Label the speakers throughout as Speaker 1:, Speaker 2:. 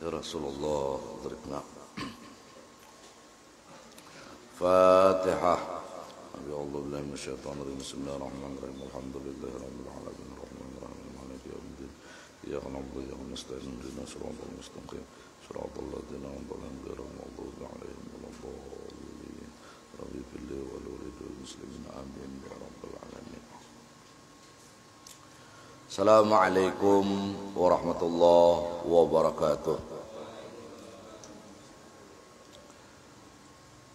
Speaker 1: Ya Rasulullah, adrikna. Fatihah. A'udzu billahi minasyaitonir rajim. Bismillahirrahmanirrahim. Alhamdulillahirabbil alamin. Arrahmanirrahim. Maliki yaumiddin. Iyyaka na'budu wa iyyaka nasta'in. Ihdinas siratal mustaqim. Siratal ladzina an'amta 'alaihim ghairil maghdubi 'alaihim waladdallin. Rabbi fil wal walidil muslimin amin ya rabbal alamin. Assalamualaikum warahmatullahi wabarakatuh.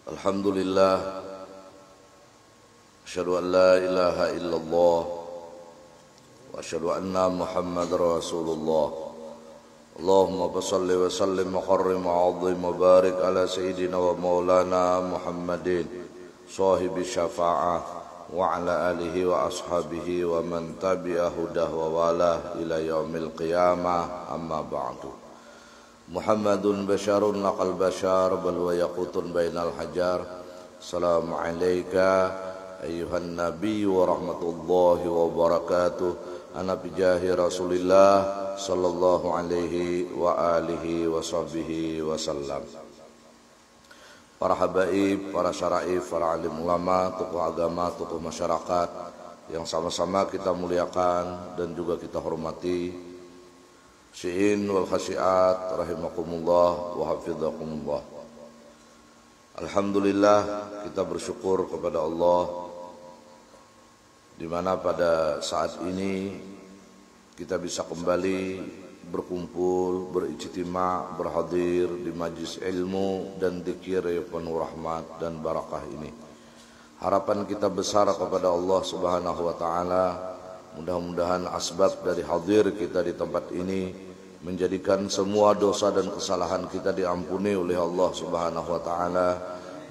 Speaker 1: Alhamdulillah, asyhadu an la ilaha illallah wa asyhadu anna Muhammadar Rasulullah. Allahumma shalli wa sallim wa karrim wa 'azzim wa barik ala sayyidina wa maulana Muhammadin sahibi syafa'ah wa ala alihi wa ashabihi wa man tabi'a hudah wa wala ila yaumil qiyamah, amma ba'du. Muhammadun basyarun laqal basyar bal wa yaqutun bainal hajar. Assalamu alayka ayyuhan nabiy wa rahmatullahi wa barakatuh. Ana bijahi Rasulillah sallallahu alaihi wa alihi wa sahbihi wa sallam. Para habaib, para syaraif, para alim ulama, tokoh agama, tokoh masyarakat yang sama-sama kita muliakan dan juga kita hormati. Syi'in wal khasyiat rahimakumullah wa hafizakumullah. Alhamdulillah, kita bersyukur kepada Allah di mana pada saat ini kita bisa kembali berkumpul, berijtima', berhadir di majlis ilmu dan dzikir penuh rahmat dan barakah ini. Harapan kita besar kepada Allah Subhanahu wa taala, mudah-mudahan asbab dari hadir kita di tempat ini menjadikan semua dosa dan kesalahan kita diampuni oleh Allah Subhanahu wa taala,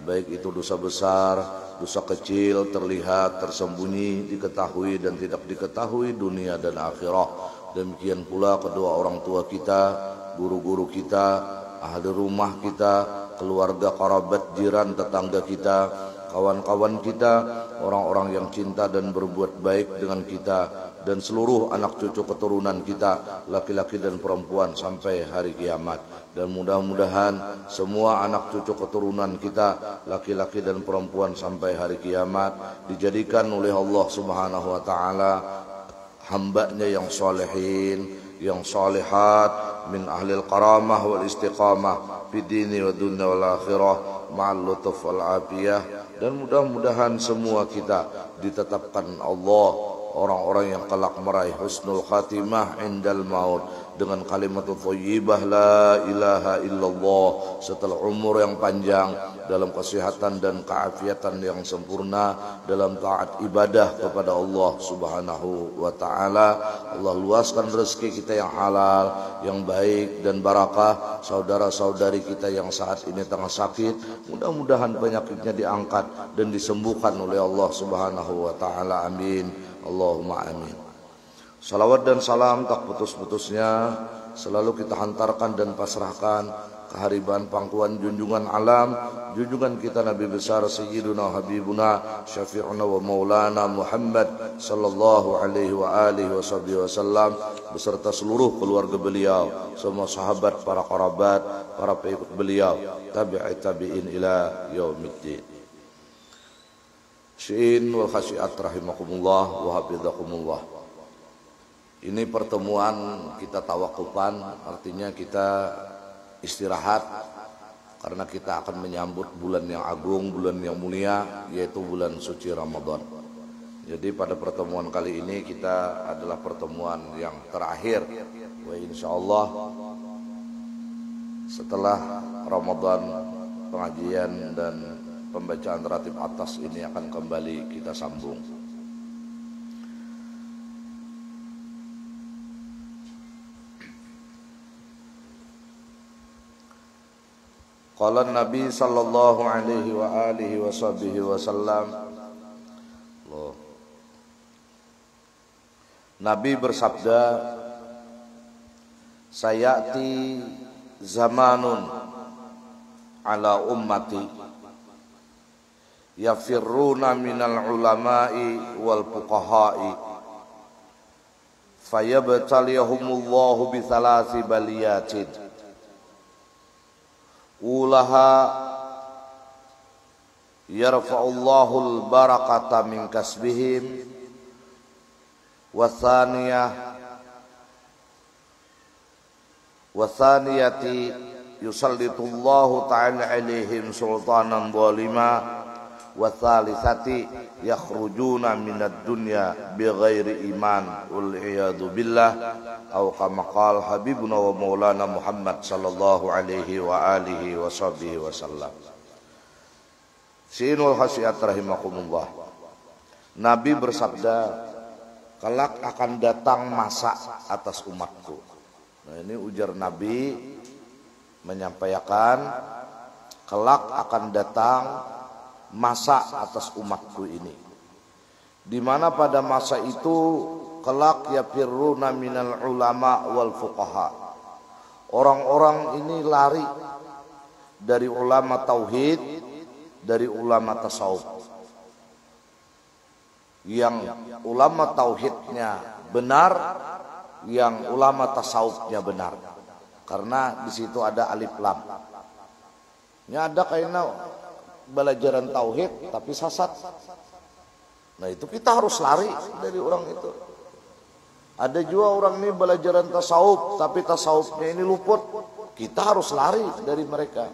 Speaker 1: baik itu dosa besar, dosa kecil, terlihat, tersembunyi, diketahui dan tidak diketahui dunia dan akhirat. Demikian pula kedua orang tua kita, guru-guru kita, ahli rumah kita, keluarga, kerabat, jiran, tetangga kita, kawan-kawan kita, orang-orang yang cinta dan berbuat baik dengan kita, dan seluruh anak cucu keturunan kita, laki-laki dan perempuan sampai hari kiamat. Dan mudah-mudahan semua anak cucu keturunan kita, laki-laki dan perempuan sampai hari kiamat, dijadikan oleh Allah Subhanahu wa taala hambanya yang salihin, yang salihat, min ahlil karamah wal istiqamah fi dini wa dunya wal akhirah ma'al lutuf wal afiyah. Dan mudah-mudahan semua kita ditetapkan Allah orang-orang yang kelak meraih husnul khatimah indal maut dengan kalimat thayyibah la ilaha illallah, setelah umur yang panjang dalam kesehatan dan keafiatan yang sempurna dalam taat ibadah kepada Allah Subhanahu wa taala. Allah luaskan rezeki kita yang halal, yang baik dan barakah. Saudara-saudari kita yang saat ini tengah sakit, mudah-mudahan penyakitnya diangkat dan disembuhkan oleh Allah Subhanahu wa taala. Amin. Allahumma amin. Salawat dan salam tak putus-putusnya selalu kita hantarkan dan pasrahkan kehariban pangkuan junjungan alam, junjungan kita Nabi besar Sayyiduna Habibuna Syafi'una wa Maulana Muhammad sallallahu alaihi wa alihi wasallam beserta seluruh keluarga beliau, semua sahabat, para kerabat, para pengikut beliau, tabi'in ila yaumiddin. Syi'in wal khasyiat rahimakumullah wa hafizakumullah. Ini pertemuan kita tawakufan, artinya kita istirahat karena kita akan menyambut bulan yang agung, bulan yang mulia, yaitu bulan suci Ramadan. Jadi pada pertemuan kali ini kita adalah pertemuan yang terakhir. Wa insyaallah setelah Ramadan pengajian dan pembacaan ratib atas ini akan kembali kita sambung. Qala Nabi sallallahu alaihi wa alihi wa sahbihi wasallam. Nabi bersabda, sayati zamanun ala ummati yafirruna minal ulama'i wal fuqaha'i fayabtaliyahumullahu bi thalasi baliyatin ulaha yarfa'ullahul barakata min kasbihim, wa thaniyati yusallitullahu ta'ala alaihim sultanan zalima, wa thalithati yakhrujuna minad dunya bighairi iman wal iyadu billah, aw kama qala habibuna wa maulana Muhammad sallallahu alaihi wa alihi wa sahbihi wasallam. Sinul khasiat rahimakumullah. Nabi bersabda, kelak akan datang masa atas umatku. Nah, ini ujar Nabi menyampaikan kelak akan datang masa atas umatku ini, di mana pada masa itu kelak yafirruna minal ulama wal fuqaha. Orang-orang ini lari dari ulama tauhid, dari ulama tasawuf. Yang ulama tauhidnya benar, yang ulama tasawufnya benar. Karena di situ ada alif lam. Ini ada kayaknya belajaran tauhid tapi sasat. Nah, itu kita harus lari dari orang itu. Ada juga orang ini belajaran tasawuf tapi tasawufnya ini luput. Kita harus lari dari mereka.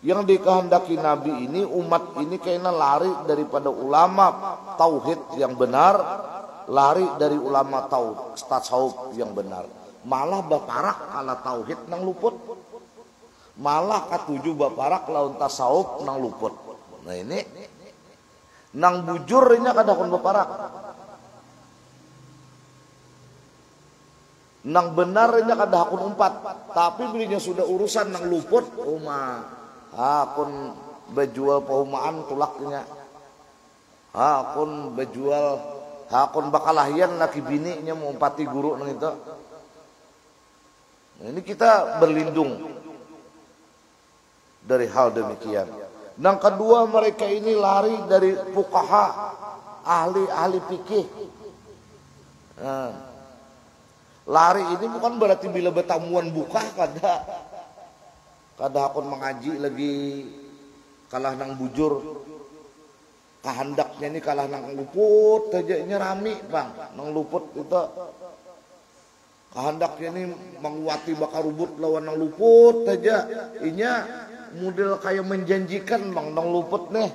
Speaker 1: Yang dikehendaki Nabi ini, umat ini kayaknya lari daripada ulama tauhid yang benar, lari dari ulama tasawuf yang benar. Malah baparak kala tauhid nang luput, malah katuju baparak lawan tasawuf nang luput. Nah, ini nang bujur ini kadakon baparak, nang benar ini kadakon umpat. Tapi bilinya sudah urusan nang luput, akun bejual paumaan tulaknya, akun bejual, akun bakalahian laki bininya mau umpati guru nang itu. Nah, ini kita berlindung dari hal demikian. Yang kedua, mereka ini lari dari fuqaha, ahli fikih. Nah, lari ini bukan berarti bila betamuan buka kada akun mengaji lagi kalah nang bujur, kehendaknya ini kalah nang luput aja, ini rami bang nang luput itu. Kehendaknya ini menguati bakar rubut lawan nang luput aja, inya model kayak menjanjikan bang nang luput nih,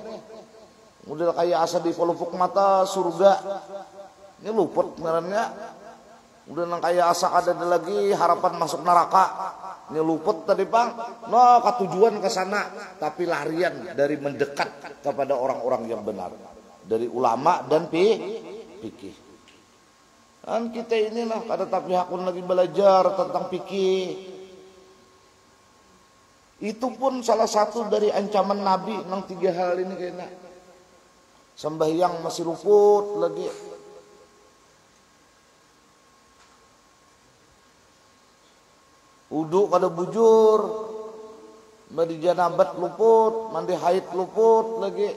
Speaker 1: model kayak asa di pelupuk mata surga, ini luput ngarannya. Udah nang kayak asa ada lagi harapan masuk neraka, ini luput tadi bang. No, ketujuan ke sana tapi larian dari mendekat kepada orang-orang yang benar, dari ulama dan fikih. Kan kita inilah kada tapi hakun lagi belajar tentang fikih. Itu pun salah satu dari ancaman Nabi nang 3 hal ini kayaknya. Sembahyang masih luput lagi. Wudu kada bujur. Mandi janabat luput, mandi haid luput lagi.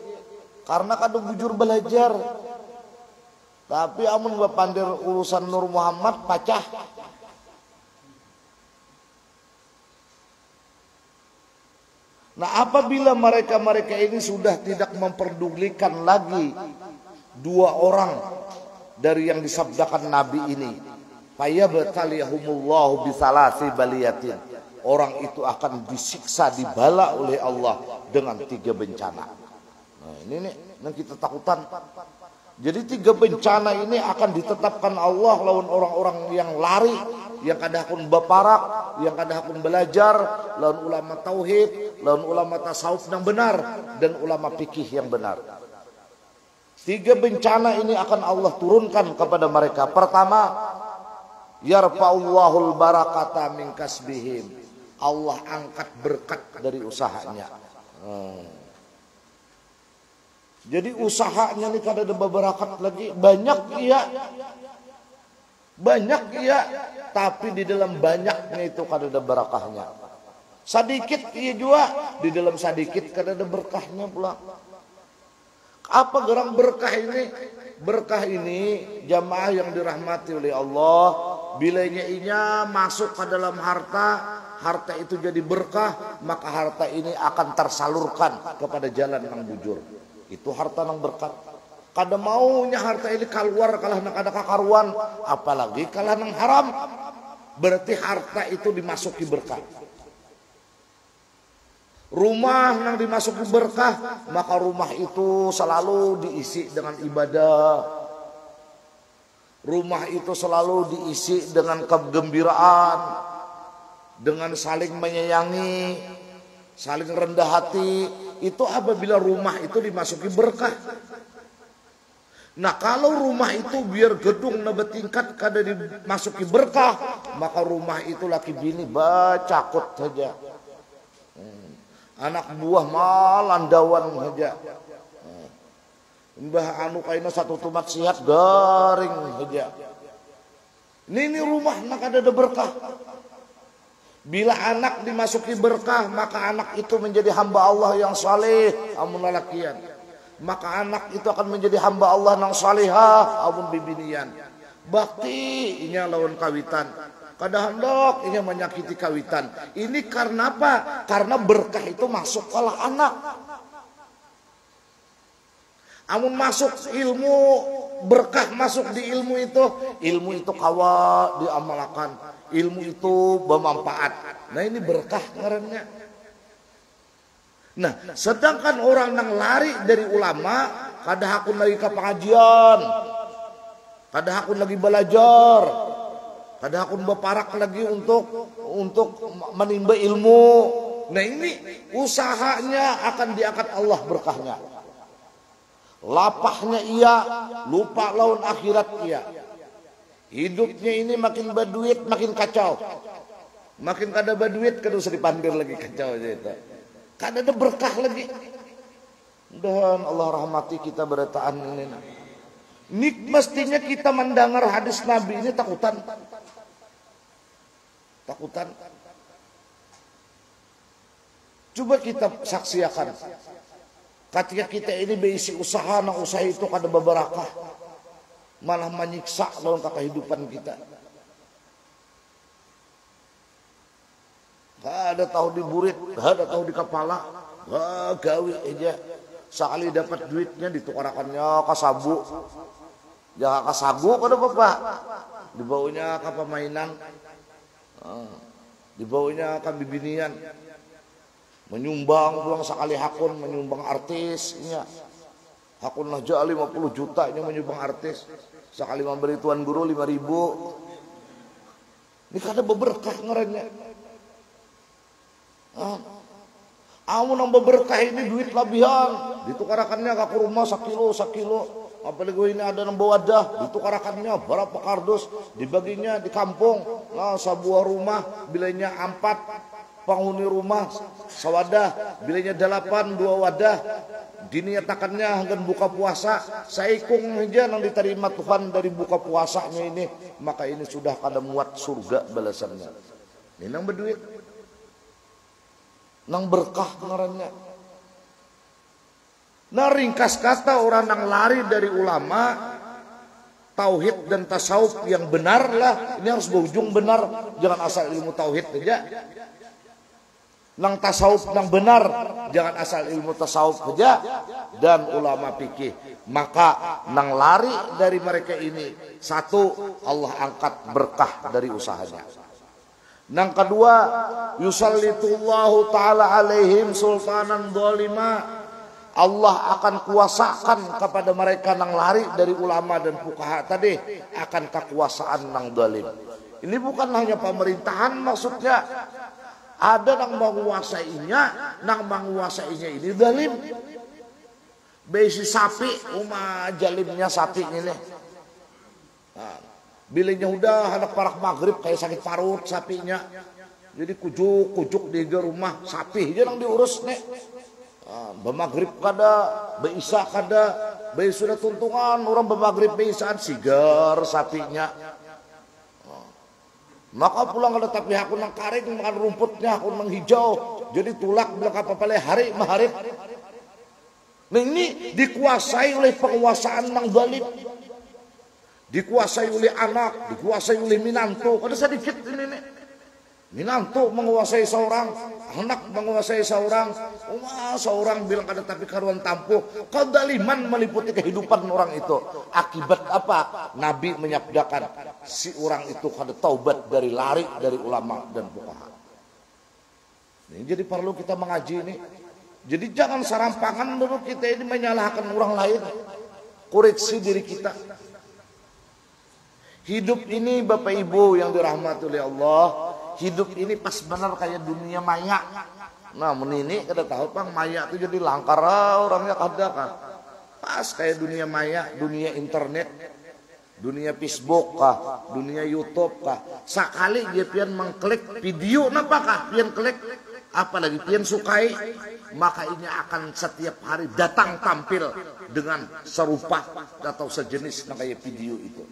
Speaker 1: Karena kada bujur belajar. Tapi amun bapandir urusan Nur Muhammad pacah. Nah, apabila mereka ini sudah tidak memperdulikan lagi 2 orang dari yang disabdakan Nabi ini, fayabtaliyahumullahu bisalasi baliyatin, orang itu akan disiksa, dibala oleh Allah dengan 3 bencana. Nah, ini nih yang kita takutan. Jadi 3 bencana ini akan ditetapkan Allah lawan orang-orang yang lari, yang kadahkun baparak, yang kadahkun belajar, lawan ulama tauhid, lawan ulama tasawuf yang benar, dan ulama fikih yang benar. 3 bencana ini akan Allah turunkan kepada mereka. Pertama, yarfa'ullahul barakata min kasbihim, Allah angkat berkat dari usahanya. Jadi usahanya ini kada ada berakat lagi, banyak iya, tapi di dalam banyaknya itu kada ada barakahnya. Sedikit iya juga, di dalam sedikit kada ada berkahnya pula. Apa gerang berkah ini? Berkah ini jamaah yang dirahmati oleh Allah, bilanya inya masuk ke dalam harta, harta itu jadi berkah, maka harta ini akan tersalurkan kepada jalan yang bujur. Itu harta yang berkah. Kada maunya harta ini keluar kalah nak ada kakaruan, apalagi kalah nang haram. Berarti harta itu dimasuki berkah. Rumah yang dimasuki berkah, maka rumah itu selalu diisi dengan ibadah. Rumah itu selalu diisi dengan kegembiraan, dengan saling menyayangi, saling rendah hati. Itu apabila rumah itu dimasuki berkah. Nah kalau rumah itu biar gedung na bertingkat kada dimasuki berkah, maka rumah itu laki bini bacakut saja. Anak buah malandawan saja. Mbah anu kaina satu tumat sihat garing saja. Ini rumah nak ada berkah. Bila anak dimasuki berkah, maka anak itu menjadi hamba Allah yang saleh, amun lalakian. Maka anak itu akan menjadi hamba Allah yang salihah, amun bibinian. Bakti inya lawan kawitan. Kada hendak inya menyakiti kawitan. Ini karena apa? Karena berkah itu masuk kalah anak. Amun masuk ilmu, berkah masuk di ilmu itu kawa diamalkan. Ilmu itu bermanfaat. Nah ini berkah ngarannya. Nah sedangkan orang yang lari dari ulama, kada hakun lagi ke pengajian, kada hakun lagi belajar, kada hakun berparak lagi untuk menimba ilmu. Nah ini usahanya akan diangkat Allah berkahnya. Lapahnya ia, lupa lawan akhirat ia. Hidupnya ini makin berduit makin kacau. Makin kada berduit kada usah dipandir lagi kacau aja itu. Kada ada berkah lagi. Dan Allah rahmati kita berataan ini. Ini mestinya kita mendengar hadis Nabi ini takutan. Takutan. Coba kita saksikan. Ketika kita ini berisi usaha, nah usaha itu kada berbarakah. Malah menyiksa dalam kehidupan kita. Ada tahu di burit, ada tahu di kepala, gawi aja. Sekali dapat duitnya ditukarakannya ke sabu, jangan ke sabu kada apa-apa. Dibawanya ke permainan, dibawanya ke bibinian, menyumbang pulang sekali hakun, menyumbang artisnya. Hakun aja 50 juta ini menyumbang artis. Sekali memberi tuan guru 5.000. Ini kada berberkah ngarannya. Amun nang berberkah ini duit labihan, ditukarakannya ke rumah sakilo. Apalagi ini ada nang wadah, ditukarakannya berapa kardus, dibaginya di kampung. Nah, sebuah rumah bilanya 4 penghuni rumah sewadah, bilanya 8 2 wadah. Diniatakannya akan buka puasa, saikung aja yang diterima Tuhan dari buka puasanya ini, maka ini sudah kada muat surga balasannya. Ini nang berduit, nang berkah ngarannya. Nah ringkas kata orang yang lari dari ulama, tauhid dan tasawuf yang benar lah, ini harus berujung benar, jangan asal ilmu tauhid aja. Nang tasawuf nang benar, jangan asal ilmu tasawuf saja dan ulama fikih. Maka nang lari dari mereka ini, satu, Allah angkat berkah dari usahanya. Nang kedua, yusallitullahu ta'ala alaihim sultanan zalima. Allah akan kuasakan kepada mereka nang lari dari ulama dan fuqaha tadi akan kekuasaan nang zalim. Ini bukan hanya pemerintahan maksudnya. Ada nang menguasainya ini zalim. Besi sapi, jalimnya sapi ini. Nah, bilanya udah anak parak maghrib kayak sakit parut sapinya. Jadi kujuk di rumah sapi aja nang diurus nih. Bemaghrib kada, beisa kada, sudah tuntungan orang bemaghrib beisaan sigar sapinya. Maka pulang kada tapi aku nang karing makan rumputnya, aku nang hijau. Jadi tulak bilang apa-apa hari maharib. Nah ini dikuasai oleh penguasaan nang zalim. dikuasai oleh anak, dikuasai oleh minantu. Ada sedikit ini nih. Minantu menguasai seorang, anak menguasai seorang, seorang bilang ada tapi karuan tampuh. Kedaliman meliputi kehidupan orang itu. Akibat apa? Nabi menyabdakan si orang itu kada taubat dari lari dari ulama dan fuqaha. Ini jadi perlu kita mengaji ini. Jadi jangan serampangan dulu kita ini menyalahkan orang lain. Koreksi diri kita. Hidup ini Bapak Ibu yang dirahmati oleh Allah, hidup ini pas benar kayak dunia maya. Nah, ini kada tahu Bang, maya itu jadi langkar orangnya kada kan. Pas kayak dunia maya, dunia internet, dunia Facebook kah, dunia YouTube kah. Sekali dia pian mengklik video napakah pian klik, apalagi pian sukai, maka ini akan setiap hari datang tampil dengan serupa atau sejenis kayak video itu.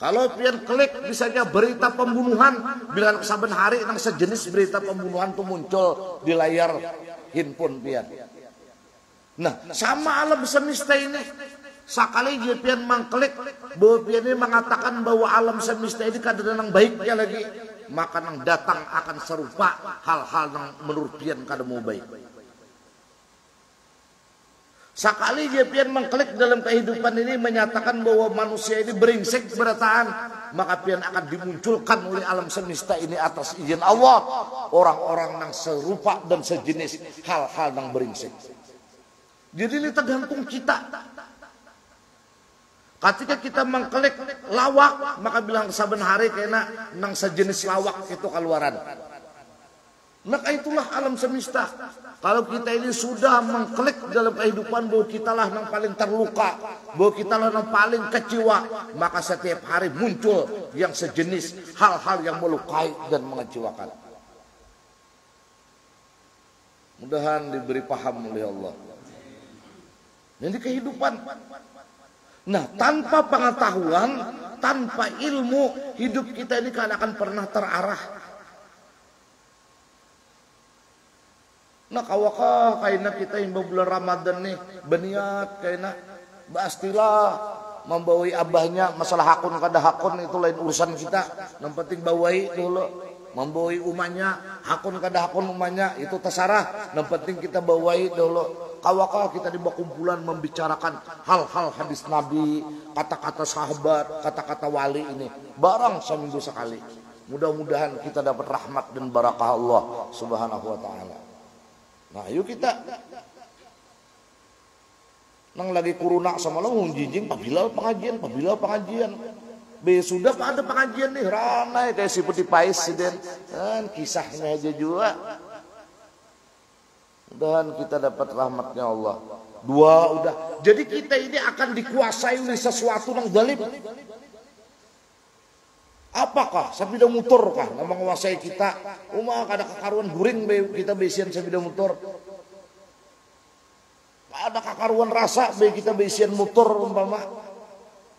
Speaker 1: Kalau pian klik misalnya berita pembunuhan, bilang saben hari nang sejenis berita pembunuhan tuh muncul di layar handphone pian. Nah, sama alam semesta ini. Sekali dia pian mengklik bahwa pian ini mengatakan bahwa alam semesta ini kada nang baiknya lagi, maka nang datang akan serupa hal-hal nang menurut pian kada mau baik. Sekali dia pian mengklik dalam kehidupan ini menyatakan bahwa manusia ini brengsek berataan, maka pian akan dimunculkan oleh alam semesta ini atas izin Allah orang-orang yang serupa dan sejenis hal-hal yang brengsek. Jadi ini tergantung kita. Ketika kita mengklik lawak, maka bilang saben hari kena nang sejenis lawak itu keluaran. Maka itulah alam semesta. Kalau kita ini sudah mengklik dalam kehidupan bahwa kitalah yang paling terluka, bahwa kitalah yang paling kecewa, maka setiap hari muncul yang sejenis hal-hal yang melukai dan mengecewakan. Mudahan diberi paham oleh Allah. Ini kehidupan. Nah, tanpa pengetahuan, tanpa ilmu, hidup kita ini kan akan pernah terarah. Nah, kawakah kayaknya kita yang bulan Ramadan nih berniat kayaknya pastilah membawai abahnya masalah hakun kada hakun itu lain urusan kita. Yang penting bawai dulu, membawai umanya hakun kada hakun umanya itu terserah. Yang penting kita bawai dulu. Kawakah kita di kumpulan membicarakan hal-hal hadis Nabi, kata-kata sahabat, kata-kata wali ini barang seminggu sekali. Mudah-mudahan kita dapat rahmat dan barakah Allah Subhanahu wa taala. Nah, yuk kita nang lagi kuruna sama lo ngunjinjing pabilal pengajian. Sudah ada pengajian nih ranai kayak si Putih Pais siden kan kisahnya aja juga. Mudahan kita dapat rahmatnya Allah. Dua udah. Jadi kita ini akan dikuasai oleh sesuatu yang zalim. Apakah sepeda motor kah yang menguasai kita? Kada kakaruan guring kita besian sepeda motor. Ada kakaruan rasa kita besian motor umpama.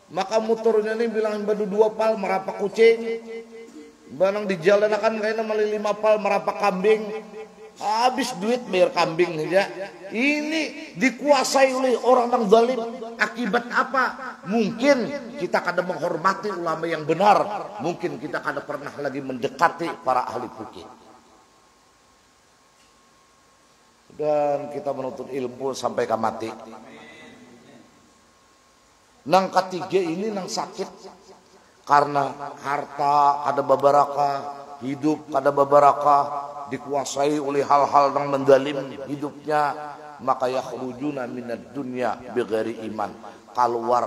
Speaker 1: Maka motornya ini bilang badu 2 pal merapak kucing. Barang di jalan akan kayaknya mali 5 pal merapak kambing. Habis duit bayar kambing aja. Ini dikuasai oleh orang yang zalim. Akibat apa? Mungkin kita kada menghormati ulama yang benar. Mungkin kita kada pernah lagi mendekati para ahli fikih. Dan kita menuntut ilmu sampai ke mati. Nang ketiga ini nang sakit karena harta kada babarakah, hidup kada babarakah, dikuasai oleh hal-hal yang mendalim hidupnya, maka yakhrujuna minad dunya bighairi iman, keluar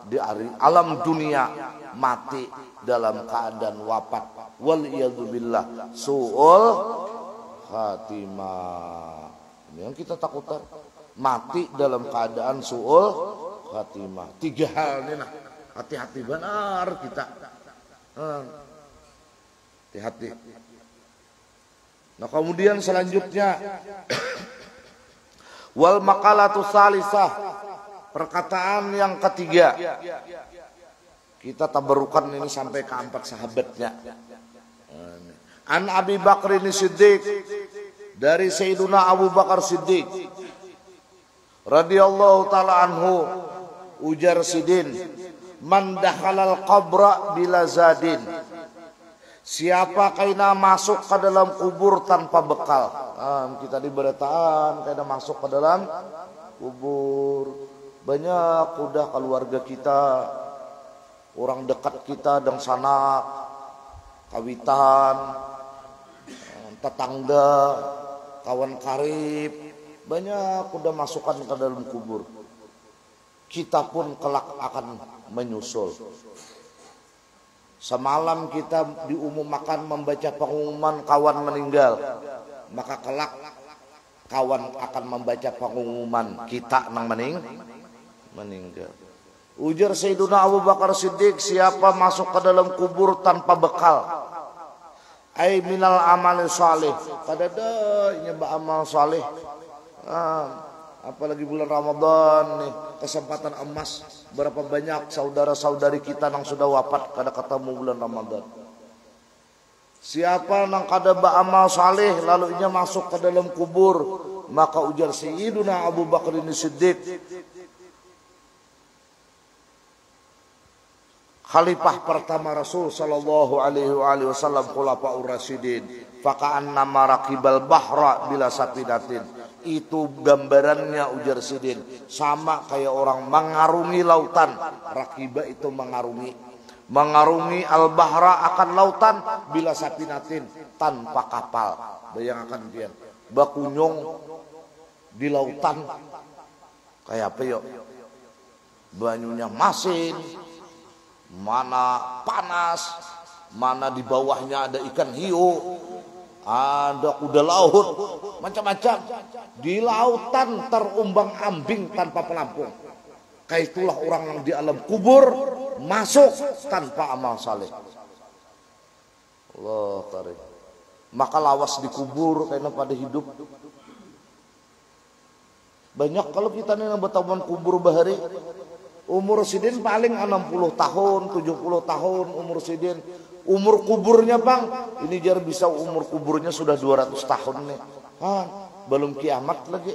Speaker 1: di alam dunia mati dalam keadaan wafat, wal iyadzubillah su'ul khatimah. Ini yang kita takutkan, mati dalam keadaan su'ul khatimah. 3 hal ini nah, hati-hati benar kita, hati-hati. Nah, kemudian selanjutnya wal maqalatu salisah, perkataan yang ketiga. Kita tabarukan ini sampai ke 4 sahabatnya. An Abi Bakr ini Siddiq, dari Sayyiduna Abu Bakar Siddiq radhiyallahu taala anhu, ujar Sidin, Man dakhalal qabra bila zadin. Siapa kaina masuk ke dalam kubur tanpa bekal. Kita diberitaan kaina masuk ke dalam kubur. Banyak udah keluarga kita, orang dekat kita dan sanak, kawitan, tetangga, kawan karib, banyak udah masukkan ke dalam kubur. Kita pun kelak akan menyusul. Semalam kita diumumkan membaca pengumuman kawan meninggal, maka kelak kawan akan membaca pengumuman kita nang meninggal. Ujar Sayyiduna Abu Bakar Siddiq, siapa masuk ke dalam kubur tanpa bekal, ai minal amal salih, kadadanya amal salih. Apalagi bulan Ramadan nih, kesempatan emas. Berapa banyak saudara-saudari kita yang sudah wafat kada ketemu bulan Ramadan. Siapa nang kada beramal saleh lalu ia masuk ke dalam kubur, maka ujar Sayyiduna Abu Bakar Siddiq, khalifah pertama Rasul sallallahu alaihi wasallam, khulafaur rasyidin, faka'anna maraqibal bahra bila sapinatin. Itu gambarannya ujar Sidin, sama kayak orang mengarungi lautan. Rakiba itu mengarungi al-bahra akan lautan bila sapinatin, tanpa kapal. Bayangkan pian, bakunyong di lautan kayak apa yuk? Banyunya masin, mana panas, mana di bawahnya ada ikan hiu, ada kuda laut, macam-macam. Di lautan terumbang-ambing tanpa pelampung. Kayak itulah orang yang di alam kubur masuk tanpa amal saleh. Allah tarik. Maka lawas di kubur karena pada hidup. Banyak kalau kita nih bertabuan kubur bahari. Umur sidin paling 60 tahun, 70 tahun umur sidin. Umur kuburnya bang, ini jar bisa umur kuburnya sudah 200 tahun nih. Belum kiamat lagi.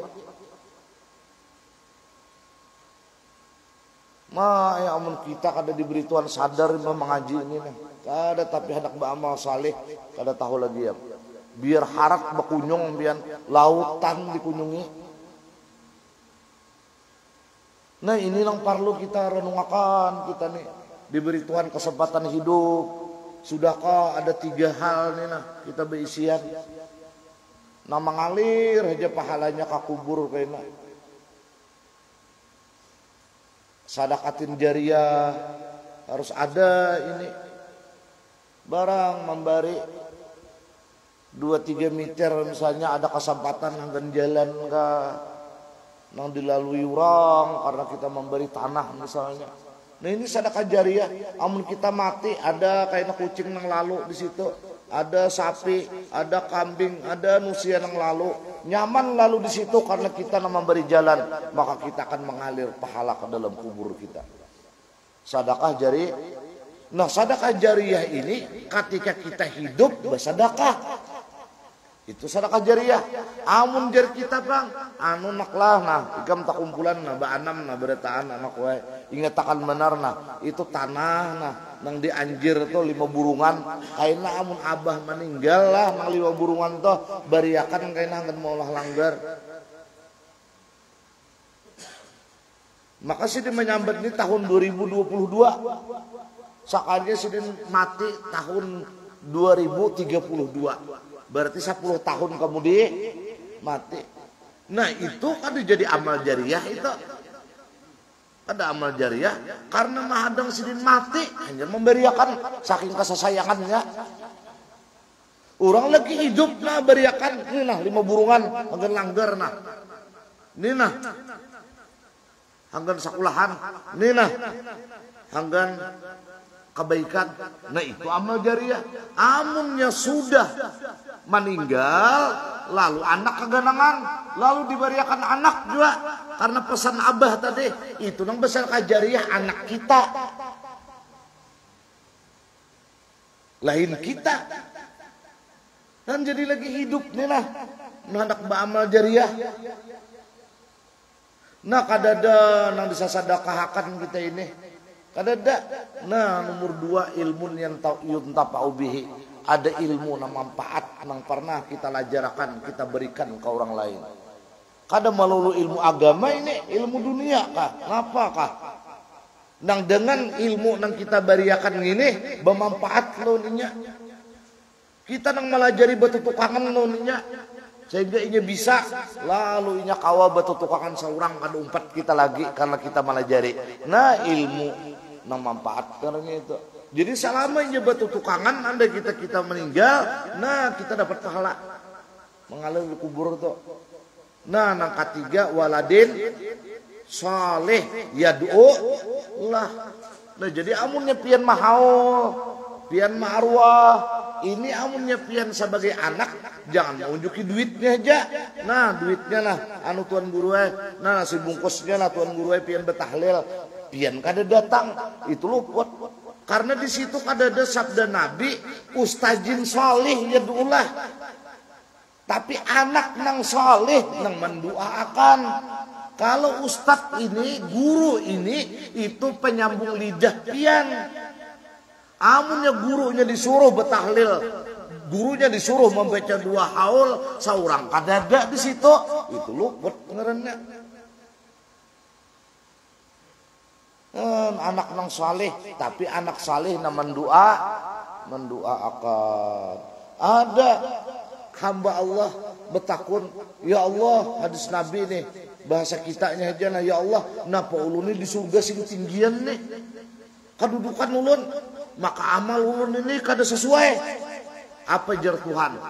Speaker 1: Ya amun kita kada diberi Tuhan sadar mengaji ini nih. Kada tapi hendak beramal saleh, kada tahu lagi ya. Biar harat berkunjung biar lautan dikunjungi. Nah ini yang perlu kita renungkan, kita nih diberi Tuhan kesempatan hidup. Sudahkah ada 3 hal nih nah kita berisian. Nah mengalir aja pahalanya ke kubur kayaknya. Sadaqatin jariyah harus ada ini. Barang memberi 2-3 meter misalnya ada kesempatan nang jalan ke nang dilalui orang karena kita memberi tanah misalnya. Nah ini sedekah jariyah. Amun kita mati ada kayak kucing nang lalu di situ, ada sapi, ada kambing, ada manusia nang lalu, nyaman lalu di situ karena kita nang memberi jalan, maka kita akan mengalir pahala ke dalam kubur kita. Sedekah jariyah. Nah sedekah jariyah ini ketika kita hidup bersedekah. Itu sedekah jariyah. Amun jar kita bang, anu naklah nah, ikam tak kumpulan nah, baanam nah, beretaan anak wae. Ingatakan benar nah, itu tanah nah, nang dianjir tuh 5 burungan. Kaina amun abah meninggal lah, nang 5 burungan tuh bariakan kaina ngan maulah langgar. Maka sidin menyambut ini tahun 2022. Sakarnya sidin mati tahun 2032. Berarti 10 tahun kemudian mati. Nah itu kan jadi amal jariyah itu. Ada amal jariyah karena mahadang sidin mati hanya memberiakan saking kesayangannya. Orang lagi hidup nah beriakan ini nah 5 burungan anggan langgar nah. Ini nah anggan sekolahan. Ini nah anggan kebaikan. Nah itu amal jariyah. Amunnya sudah meninggal lalu anak keganangan lalu diberiakan anak juga karena pesan abah tadi itu nang besar jariyah anak kita lain kita dan jadi lagi hidup nih lah hendak beramal jariyah. Nah kadada nang bisa sedekahkan kita ini Kadada. Nah, nomor 2 ilmu yang yuntafa'u bihi. Ada ilmu na manfaat yang pernah kita lajarakan, kita berikan ke orang lain. Kada melulu ilmu agama ini, ilmu dunia kah? Ngapa kah? Nang dengan ilmu nang kita beriakan ini bermanfaat lo ninya. Kita nang melajari betutukangan lo ninya. Sehingga inya bisa lalu inya kawa betutukangan seorang kada umpat kita lagi karena kita melajari. Nah, ilmu nang manfaat karena itu. Jadi selama inya betutukangan anda kita meninggal, nah kita dapat pahala mengalir di kubur tuh. Nah, nang ketiga waladin saleh yad'u lah. Nah, jadi amunnya pian mahaul, pian ma'arwah. Ini amunnya pian sebagai anak jangan menunjuki duitnya aja. Nah, duitnya lah anu tuan guru nah nasi bungkusnya lah tuan guru pian betahlil. Pian kada datang. Itu luput. Karena di situ kada ada sabda Nabi ustajin salih yad'ulah. Tapi anak nang salih nang mendoakan. Kalau ustadz ini, guru ini itu penyambung lidah pian. Amunnya gurunya disuruh betahlil, gurunya disuruh membaca 2 haul, seorang kadada di situ, itu luput ngaranna. Anak nang saleh, tapi anak saleh na mendoakan. Ada hamba Allah betakun, ya Allah, hadis Nabi nih, bahasa kitanya aja nah, ya Allah, napa ulun ini di surga sing tinggian nih, kedudukan ulun. Maka amal ulun ini kada sesuai. Apa jar Tuhan?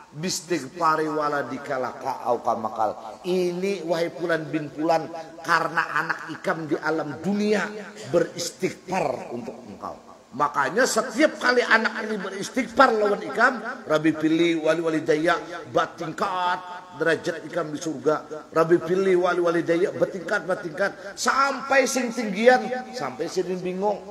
Speaker 1: Bistighfari waladika laka au kamakal. Ini wahai Fulan bin Fulan, karena anak ikam di alam dunia beristighfar untuk engkau. Makanya setiap kali anak ini beristighfar lawan ikam, Rabbi pilih wali daya batingkat derajat ikam di surga. Rabbi pilih wali daya batingkat sampai sing tinggian, sampai sing bingung.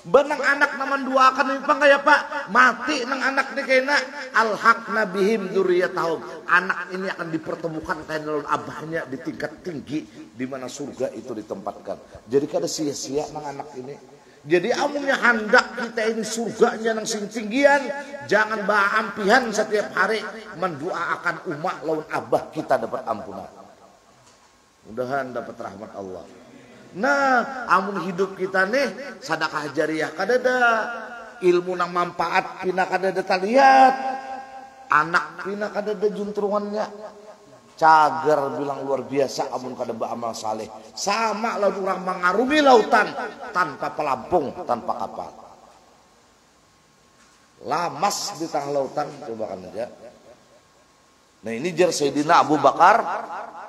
Speaker 1: Benang anak naman duakan ini pang kaya Pak mati nang anak ni kena alhaqna bihim dzurriyyatahum. Anak ini akan dipertemukan kayak dalam abahnya di tingkat tinggi di mana surga itu ditempatkan. Jadi kada sia-sia nang anak ini. Jadi amunnya hendak kita ini surganya nang sing tinggian, jangan baampihan setiap hari mendoakan umat lawan abah kita dapat ampunan. Mudahan dapat rahmat Allah. Nah, amun hidup kita nih sedekah jariah kadada, ilmu nang manfaat pina kadada taliat, anak pina kadada juntrungannya. Cagar bilang luar biasa amun kada beramal saleh. Sama lah orang mengarungi lautan tanpa pelampung, tanpa kapal. Lamas di tengah lautan coba kan aja. Nah, ini jar Sayyidina Abu Bakar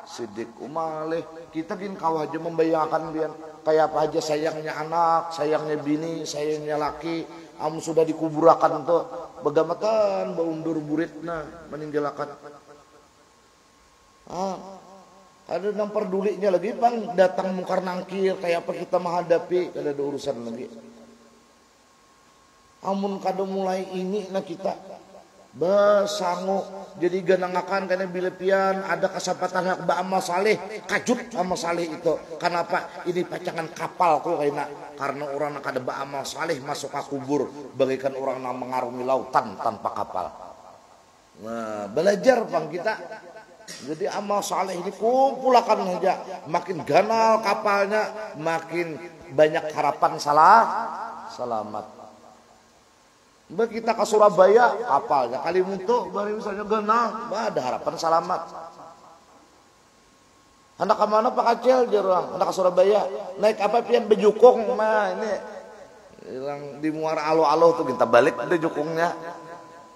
Speaker 1: Siddiq umaleh. Kita gin kau aja membayangkan biar kayak apa aja sayangnya anak, sayangnya bini, sayangnya laki. Am sudah dikuburakan tuh begamakan baundur buritna meninggalkan. Ada yang perdulinya lagi bang datang mungkar nangkir kayak apa kita menghadapi kada ada urusan lagi. Amun kada mulai ini nah kita besangu jadi ganangakan karena bila pian ada kesempatan hak ba'amal saleh kajut amal saleh itu. Kenapa? Ini pacangan kapal kok karena orang yang kada ba'amal saleh masuk ke kubur bagaikan orang yang mengarungi lautan tanpa kapal. Nah, belajar bang kita. Jadi amal saleh ini kumpulakan aja, makin ganal kapalnya, makin banyak harapan selamat. Mbak kita ke Surabaya kapalnya Kalimutu baru misalnya ganal, ada harapan selamat. Hendak ke mana Pak Kacil jarang, hendak ke Surabaya naik apa pian bejukung, nah ini hilang di muara alo-alo tuh kita balik bejukungnya.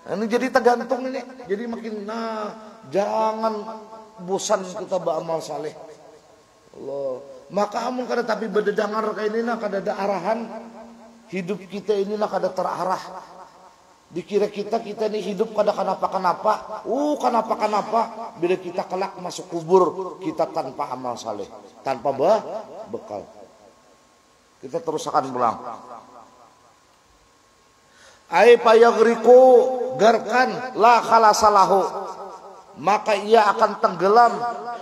Speaker 1: Ini jadi tergantung ini, jadi makin jangan bosan kita beramal saleh. Allah. Maka amun kada tapi bededangar kayak ini nah kada ada arahan. Hidup kita inilah kada terarah. Dikira kita ini hidup kada kenapa-kenapa. Kenapa-kenapa bila kita kelak masuk kubur kita tanpa amal saleh, tanpa bekal. Kita terus akan pulang. Ai payagriku garkan la khalasalahu, maka ia akan tenggelam,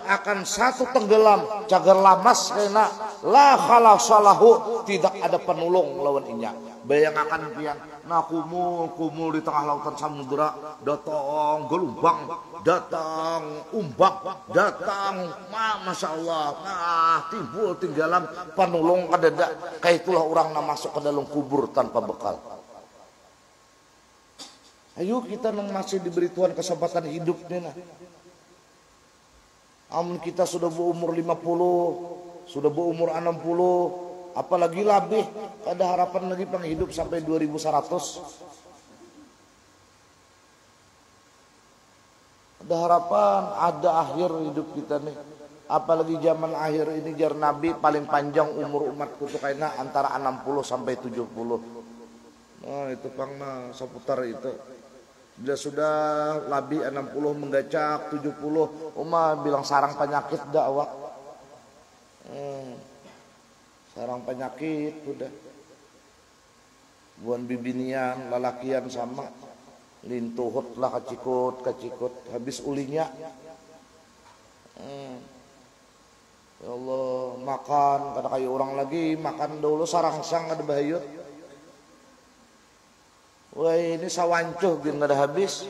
Speaker 1: akan satu tenggelam cagar lamas kena la khalasalahu, tidak ada penolong lawan inya. Bayangkan pian, nah kumul di tengah lautan samudera, datang gelombang, datang umbak, datang, masya Allah, timbul tinggalan penolong kadada. Kayak itulah orang yang masuk ke dalam kubur tanpa bekal. Ayo kita masih diberi Tuhan kesempatan hidup nih nah. Amun kita sudah berumur 50, sudah berumur 60, apalagi lebih, ada harapan lagi pang hidup sampai 2100. Ada harapan, ada akhir hidup kita nih. Apalagi zaman akhir ini jar Nabi paling panjang umur umatku tuh kayaknya antara 60 sampai 70. Nah itu pang nah seputar itu. Bila sudah lebih 60 menggacak 70, bilang sarang penyakit dah awak. Sarang penyakit udah. Buan bibinian, lalakian sama. Lintuhut lah kacikut, habis ulinya. Ya Allah, makan, kada kayak orang lagi, makan dulu sarangsang ada bahayut. Wah ini sawancuh gin kada habis.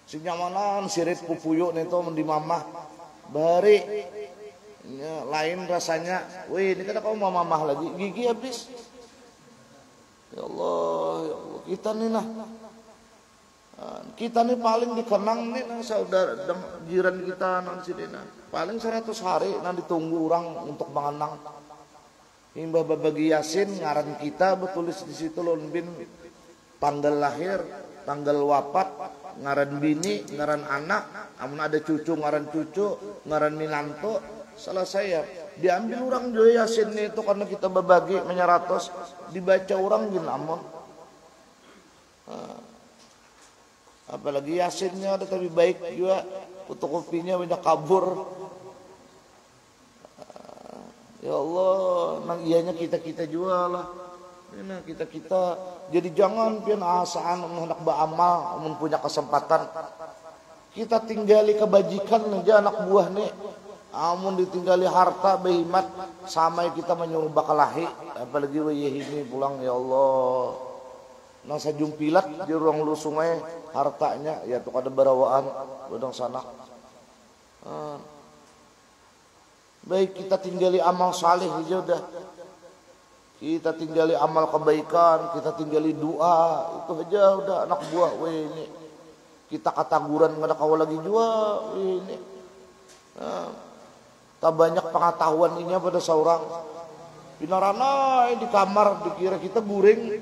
Speaker 1: Si nyamanan sirit pupuyuk nito di mamah bari lain rasanya. Wih ini kada kau mamah lagi gigi habis. Ya Allah, kita nih nah. Kita nih paling dikenang nih nah, saudara jiran kita nang sini nah. Paling 100 hari nah ditunggu orang untuk mengenang. Imbah babagi Yasin ngaran kita betulis di situ lon bin tanggal lahir, tanggal wafat, ngaran bini, ngaran anak, amun ada cucu ngaran cucu, ngaran minanto, selesai ya. Diambil orang juga Yasin itu karena kita babagi menyeratos, dibaca orang gin amun. Apalagi Yasinnya ada tapi baik juga, fotokopinya banyak kabur. Ya Allah, nang ianya kita jual lah. Nah, kita jadi jangan pian asaan hendak beramal, mun punya kesempatan. Kita tinggali kebajikan aja anak buah nih. Amun ditinggali harta behimat sama kita menyuruh bakalahi, apalagi wayah ini pulang ya Allah. Nang sajumpilat di ruang lu sungai hartanya ya tuh kada barawaan bodong sanak. Baik kita tinggali amal saleh aja udah. Kita tinggali amal kebaikan, kita tinggali doa, itu aja udah anak buah weh ini. Kita kataguran enggak ada kau lagi jual weh ini. Tak banyak pengetahuan ini pada seorang. Binarana di kamar dikira kita guring.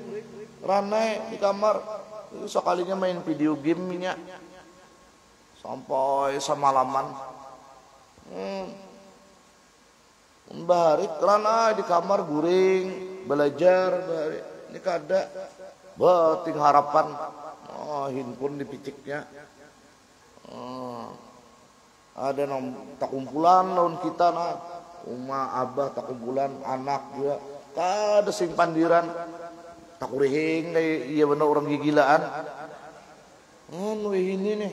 Speaker 1: Ranai di kamar. Itu sekalinya main video game-nya. Sampai semalaman. Barik rana di kamar guring belajar barik ini kada bating harapan handphone dipiciknya ada nang tak kumpulan lawan kita nah abah tak kumpulan anak juga kada simpandiran tak kurihing iya bener orang gigilaan ini nih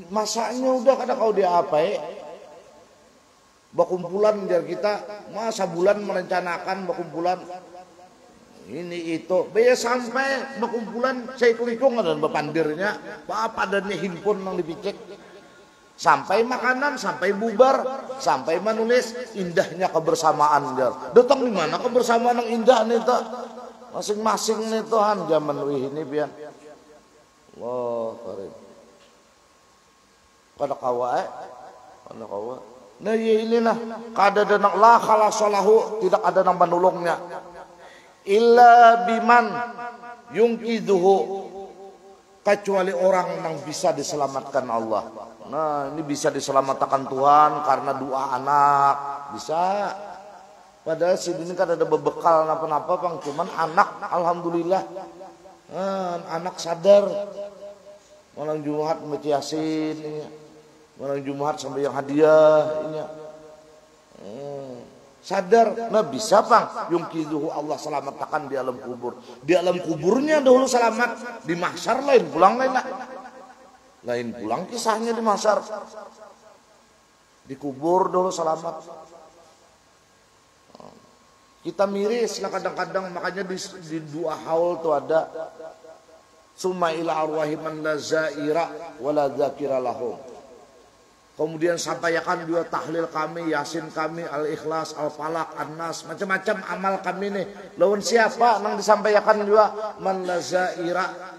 Speaker 1: masanya udah kada kau diapai bakumpulan biar kita masa bulan merencanakan bakumpulan ini itu biar sampai bakumpulan saya hitung dan bapandirnya apa dan handphone yang dipicek sampai makanan sampai bubar sampai menulis indahnya kebersamaan biar datang di mana kebersamaan yang indah nih tak masing-masing nih Tuhan zaman ini biar Allah karim kada kawa nah ya inilah kada ada nang la khalasalahu tidak ada nang penolongnya illa biman yungkiduhu kecuali orang yang bisa diselamatkan Allah. Nah ini bisa diselamatkan Tuhan karena doa anak bisa. Padahal sini kan ada berbekal apa-apa bang cuman anak alhamdulillah anak sadar malam Jumat baca Yasin ini. Malam Jumat sampai yang hadiah ini. Sadar, nah bisa bang yungkiduhu Allah selamatkan di alam kubur. Di alam kuburnya dahulu selamat, di mahsyar lain pulang kisahnya di mahsyar. Dikubur dulu selamat. Kita miris lah kadang-kadang, makanya di dua haul tuh ada summa ila arwahi man la zaira wala dzakira lahum. Kemudian sampaikan dua tahlil kami, yasin kami, al-ikhlas, al-falaq, an-nas, macam-macam amal kami nih. Lawan siapa nang disampaikan juga man la zaira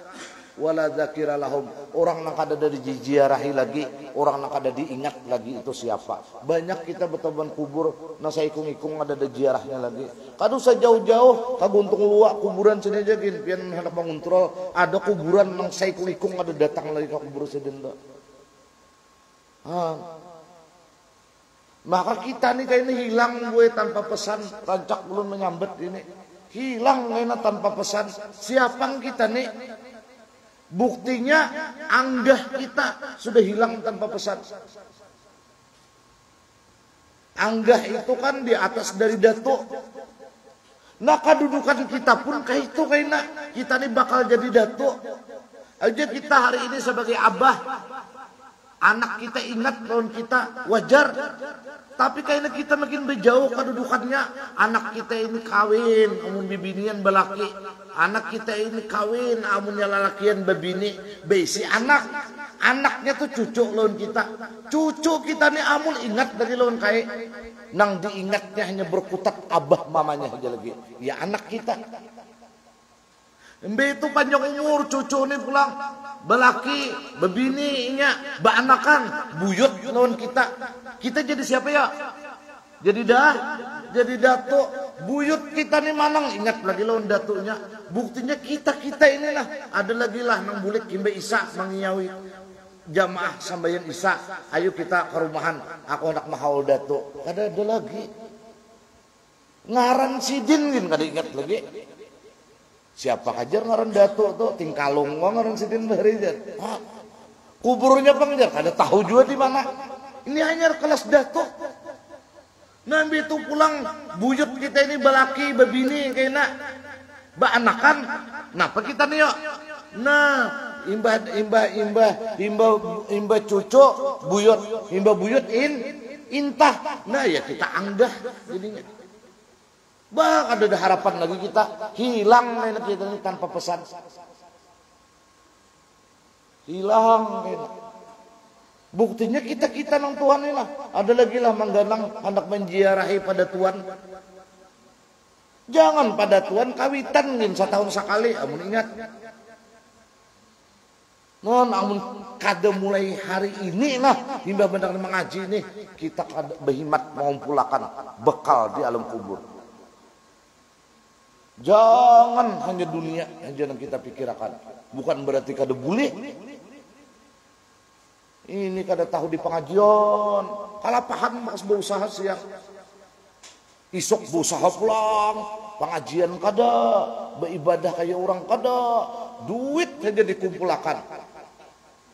Speaker 1: wala dzakira lahum. Orang nang kada dari diziarahi lagi, orang nang kada diingat lagi itu siapa. Banyak kita berteman kubur nang saikung-ikung ada ziarahnya lagi. Kadu sejauh-jauh kaguntung luak kuburan sini aja gin pian hendak mengontrol ada kuburan nang saikung-ikung ada datang lagi ke kubur sedenda. Maka kita nih kayak ini hilang gue tanpa pesan, rancak belum menyambet ini. Hilang kayaknya tanpa pesan. Siapa kita nih? Buktinya anggah kita sudah hilang tanpa pesan. Anggah itu kan di atas dari datuk. Nah kedudukan kita pun kayak itu kayaknya. Kita nih bakal jadi datuk. Aja kita hari ini sebagai abah. Anak kita ingat lawan kita wajar. Tapi kayaknya kita makin berjauh kedudukannya. Anak kita ini kawin amun bibinian belaki. Anak kita ini kawin amun lalakian babini. Besi anaknya tuh cucu lawan kita. Cucu kita nih amun ingat dari lawan kai. Nang diingatnya hanya berkutat abah mamanya aja lagi. Ya anak kita. Embe itu panjang umur cucu nih pulang. Belaki, bebininya, baanakan, buyut lawan kita. Kita jadi siapa ya? Jadi datuk. Buyut kita nih manang ingat lagi lawan datuknya. Buktinya kita inilah ada lagi lah nang bulik kimbe isa mangiyawi jamaah sambayan isa. Ayo kita ke rumahan. Aku hendak mahaul datuk. Ada lagi. Ngaran sidin gin kada ingat lagi. Siapa kajar ngaran datuk tuh tingkalung ngaran sidin baharijar. Kuburnya pengjar kada tahu juga di mana. Ini hanya kelas datuk. Nabi itu pulang buyut kita ini belaki babini kayaknya baanakan. Napa kita nih yo? Nah, imbah cucu buyut, imbah buyut intah. Nah ya kita anggah jadinya. Bah, ada harapan lagi kita hilang kita ini tanpa pesan. Hilang kita. Buktinya kita nang Tuhan ini lah. Ada lagi lah mangganang hendak menziarahi pada Tuhan. Jangan pada Tuhan kawitan ngin setahun sekali amun ingat. Non amun kada mulai hari ini nah himbah benar mengaji nih kita kada berhimat mau pulakan bekal di alam kubur. Jangan hanya dunia aja yang kita pikirkan. Bukan berarti kada boleh. Ini kada tahu di pengajian. Kalau paham mas berusaha siang. Isok berusaha pulang. Pengajian kada. Beribadah kayak orang kada. Duit saja dikumpulkan.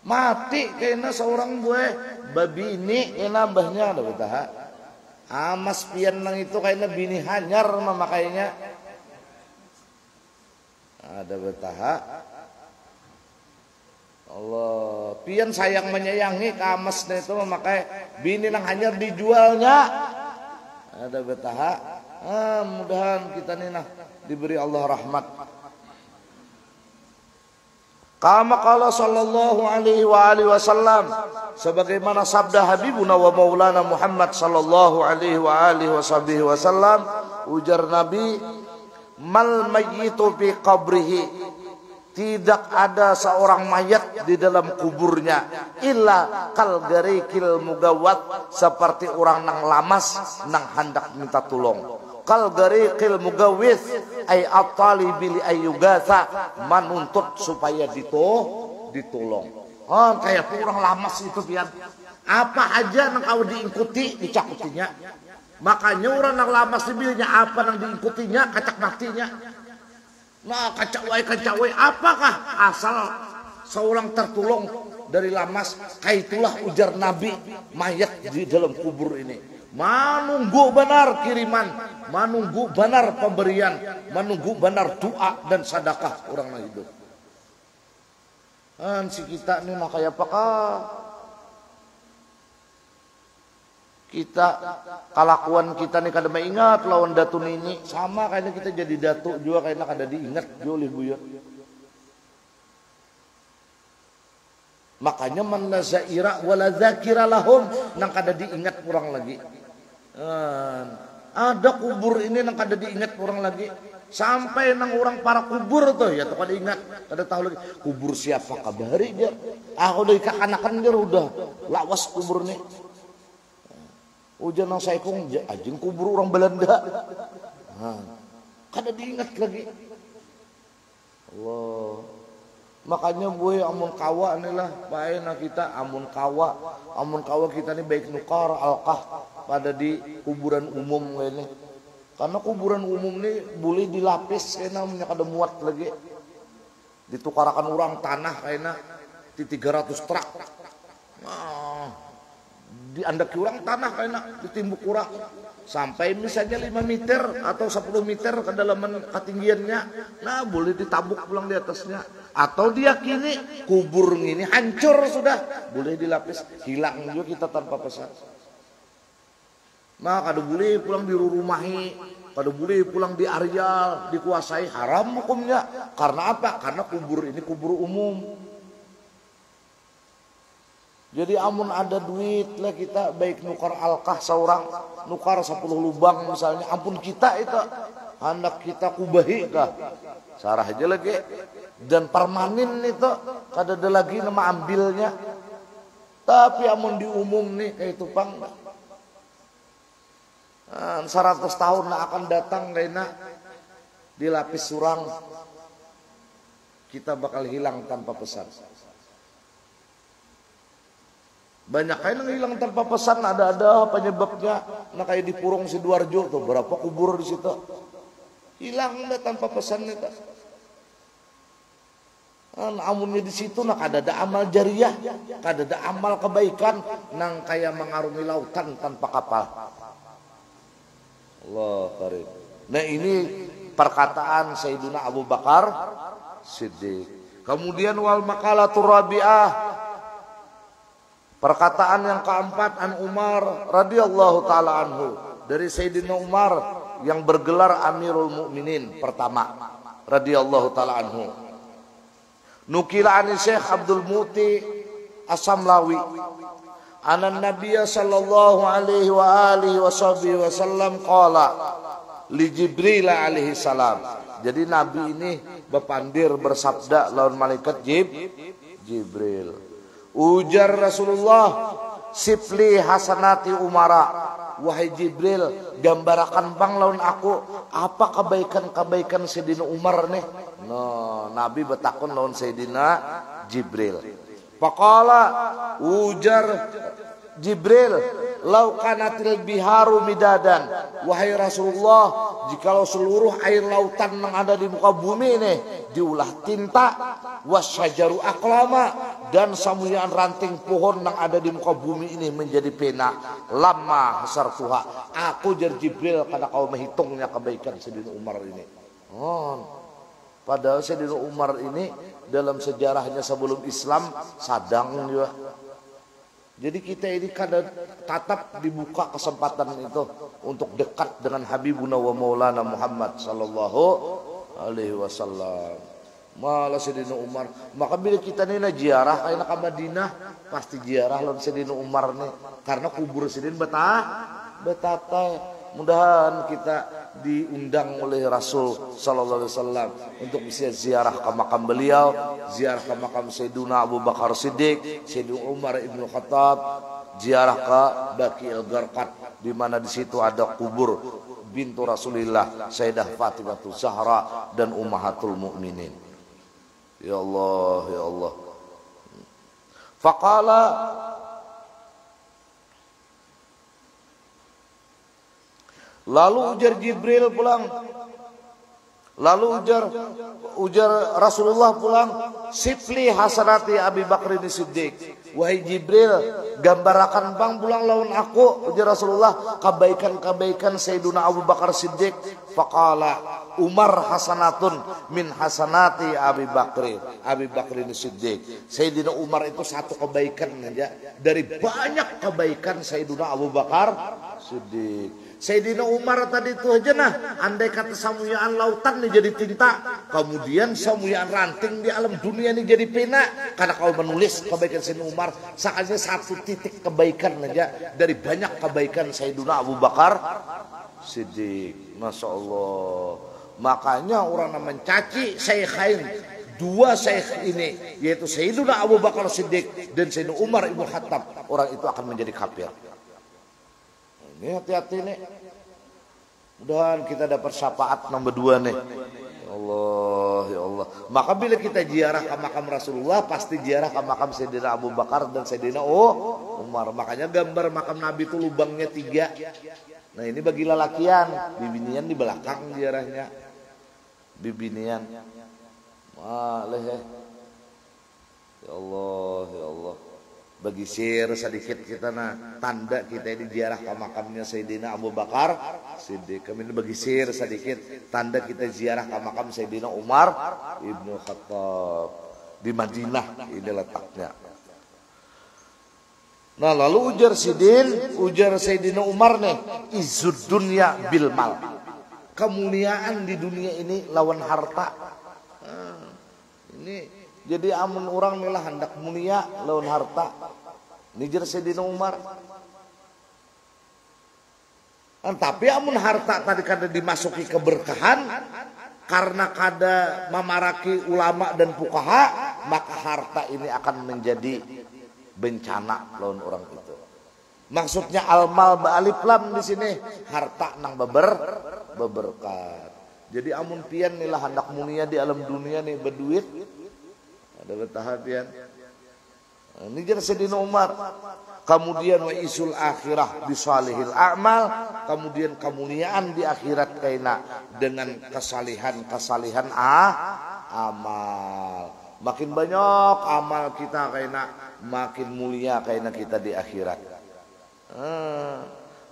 Speaker 1: Mati kena seorang gue. Babi ini kena bahnya ada betah. Amas pian nang itu kayaknya bini hanyar memakainya. Ada betah. Allah pian sayang menyayangi kamasnya itu memakai bini nang hanyar dijualnya. Ada betah. Mudahan kita nih nah diberi Allah rahmat. Kama qala sallallahu alaihi wa alihi wasallam, sebagaimana sabda Habibuna wa Maulana Muhammad sallallahu alaihi wa alihi wasallam, ujar Nabi, mal mayyitu fi qabrihi, tidak ada seorang mayat di dalam kuburnya illa kal garikil mugawat, seperti orang nang lamas nang hendak minta tolong. Kal garikil mugawith ay at-talibi li ayyugatha, manuntut supaya ditolong. Kayak orang lamas itu pian. Apa aja nang kau diikuti dicakutinya. Makanya orang nang lamas dibilnya apa nang diikutinya kacak matinya. Nah kacawai apakah asal seorang tertolong dari lamas? Kaitulah ujar Nabi mayat di dalam kubur ini. Menunggu benar kiriman, menunggu benar pemberian, menunggu benar doa dan sedekah orang yang hidup. Si kita ini nak kayak apakah? Kita kelakuan kita nih kada ingat lawan datu nini sama kayaknya kita jadi datu juga kayaknya kada diingat oleh buyut. Makanya man la zaira wala dzakira lahum nang kada diingat kurang lagi. Ada kubur ini nang kada diingat kurang lagi. Sampai nang orang para kubur tuh ya tuh kada ingat, kada tahu lagi kubur siapa kabari dia. Aku udah kekanakan dia udah lawas kubur nih. Ujian nang saikung anjing kubur orang Belanda. Kada diingat lagi. Allah. Makanya boy amun kawa nih lah paena kita amun kawa kita nih baik nukar alqah pada di kuburan umum ini. Karena kuburan umum nih boleh dilapis kayaknya punya kada muat lagi. Ditukarakan orang tanah kayaknya di 300 trak. Diandaki orang tanah kayaknya ditimbuk orang sampai misalnya 5 meter atau 10 meter kedalaman ketinggiannya, nah boleh ditabuk pulang di atasnya. Atau diyakini kubur ini hancur sudah, boleh dilapis, hilang juga kita tanpa pesan. Nah kada boleh pulang dirurumahi, kada boleh pulang di areal dikuasai, haram hukumnya. Karena apa? Karena kubur ini kubur umum. Jadi amun ada duit lah kita baik nukar alkah seorang, nukar 10 lubang misalnya, ampun kita itu anak kita kubahi kah sarah aja lagi dan permanen itu kada ada lagi nama ambilnya. Tapi amun di umum nih kayak itu pang 100 tahun akan datang kayaknya dilapis surang kita bakal hilang tanpa pesan. Banyak yang hilang tanpa pesan, ada penyebabnya. Nah kayak di Purung Sidoarjo tuh berapa kubur di situ hilang deh tanpa pesan itu. Amunnya di situ nah kada ada amal jariah, kada ada amal kebaikan nang kayak mengarungi lautan tanpa kapal. Allah karim. Nah ini perkataan Sayyidina Abu Bakar Siddiq. Kemudian wal maqalatur rabi'ah, perkataan yang keempat an Umar radhiyallahu taala anhu, dari Sayyidina Umar yang bergelar Amirul Mukminin pertama radhiyallahu taala anhu. Nukila an Syekh Abdul Muti As-Samlawi anan Nabiyya sallallahu alaihi wa alihi wasallam qala li Jibril alaihi salam. Jadi Nabi ini bepandir bersabda lawan malaikat Jibril. Ujar Rasulullah, sifli hasanati Umara, wahai Jibril, gambarakan bang lawan aku apa kebaikan-kebaikan Sayyidina Umar nih. No, Nabi betakun lawan Sayyidina Jibril. Faqala, ujar Jibril, lau kanatil biharu midadan, wahai Rasulullah, jikalau seluruh air lautan yang ada di muka bumi ini diulah tinta, wasyajaru aklama, dan samuyan ranting pohon yang ada di muka bumi ini menjadi pena, lama hasartuha, aku jar Jibril karena kau menghitungnya kebaikan Sayyidina Umar ini. Padahal Sayyidina Umar ini dalam sejarahnya sebelum Islam sadang juga. Jadi kita ini kadang tatap dibuka kesempatan itu untuk dekat dengan Habibuna wa Maulana Muhammad sallallahu alaihi wasallam. Malah Sayyidina Umar, maka bila kita ini ziarah kayak ke Madinah pasti ziarah lawan Sayyidina Umar nih, karena kubur Sayyidina betata. Mudahan kita diundang oleh Rasul sallallahu alaihi wasallam untuk bisa ziarah ke makam beliau, ziarah ke makam Sayyidina Abu Bakar Siddiq, Sayyidina Umar Ibn Khattab, ziarah ke Baqi al-Gharqad di mana di situ ada kubur bintu Rasulillah Sayyidah Fatimah Zahra dan Ummahatul Mukminin. Ya Allah, ya Allah. Faqala, lalu ujar Jibril pulang, lalu ujar Rasulullah pulang, sifli hasanati Abi Bakr Siddiq, wahai Jibril, gambarakan bang pulang lawan aku, ujar Rasulullah, kebaikan-kebaikan Sayyiduna Abu Bakar Siddiq. Faqala Umar hasanatun min hasanati Abi Bakrin. Abi Bakrin Siddiq. Sayyidina Umar itu satu kebaikan aja dari banyak kebaikan Sayyidina Abu Bakar Siddiq. Sayyidina Umar tadi itu aja nah, andai kata samuyaan lautan nih jadi tinta, kemudian samuyaan ranting di alam dunia nih jadi pena, karena kau menulis kebaikan Sayyidina Umar, seakan satu titik kebaikan aja dari banyak kebaikan Sayyidina Abu Bakar Siddiq. Masya Allah. Makanya orang namanya mencaci Syekhain, dua syekh ini, yaitu Sayyidina Abu Bakar Siddiq dan Sayyidina Umar Ibn Khattab, orang itu akan menjadi kafir. Ini hati-hati nih. Mudah-mudahan kita dapat syafaat nomor 2 nih. Ya Allah, ya Allah. Maka bila kita ziarah ke makam Rasulullah, pasti ziarah ke makam Sayyidina Abu Bakar dan Sayyidina Umar. Makanya gambar makam Nabi itu lubangnya 3. Nah ini bagi lelakian, bibinian di belakang ziarahnya. Bibinian. Maleh ya. Ya Allah, ya Allah. Bagi share sedikit kita nah tanda kita ini ziarah ke makamnya Sayyidina Abu Bakar Siddiq. Kami ini bagi share sedikit tanda kita ziarah ke makam Sayyidina Umar Ibnu Khattab di Madinah, ini letaknya. Nah lalu ujar Sayyidina Umar nih, izud dunya bil mal, kemuliaan di dunia ini lawan harta. Ini jadi amun orang milah hendak mulia lawan harta. Nijer Sayyidina Umar. Tapi amun harta tadi kada dimasuki keberkahan, karena kada memaraki ulama dan fuqaha, maka harta ini akan menjadi bencana lawan orang itu. Maksudnya almal ba'alif lam di sini, harta nang beberkat. Jadi amun pian nilah hendak mulia di alam dunia nih berduit, ada bertahapian. Ini jadi Sayyidina Umar. Kemudian wa isul akhirah bisalihil a'mal, kemudian kemuliaan di akhirat kaina dengan kesalihan amal. Makin banyak amal kita kaina, makin mulia kaina kita di akhirat.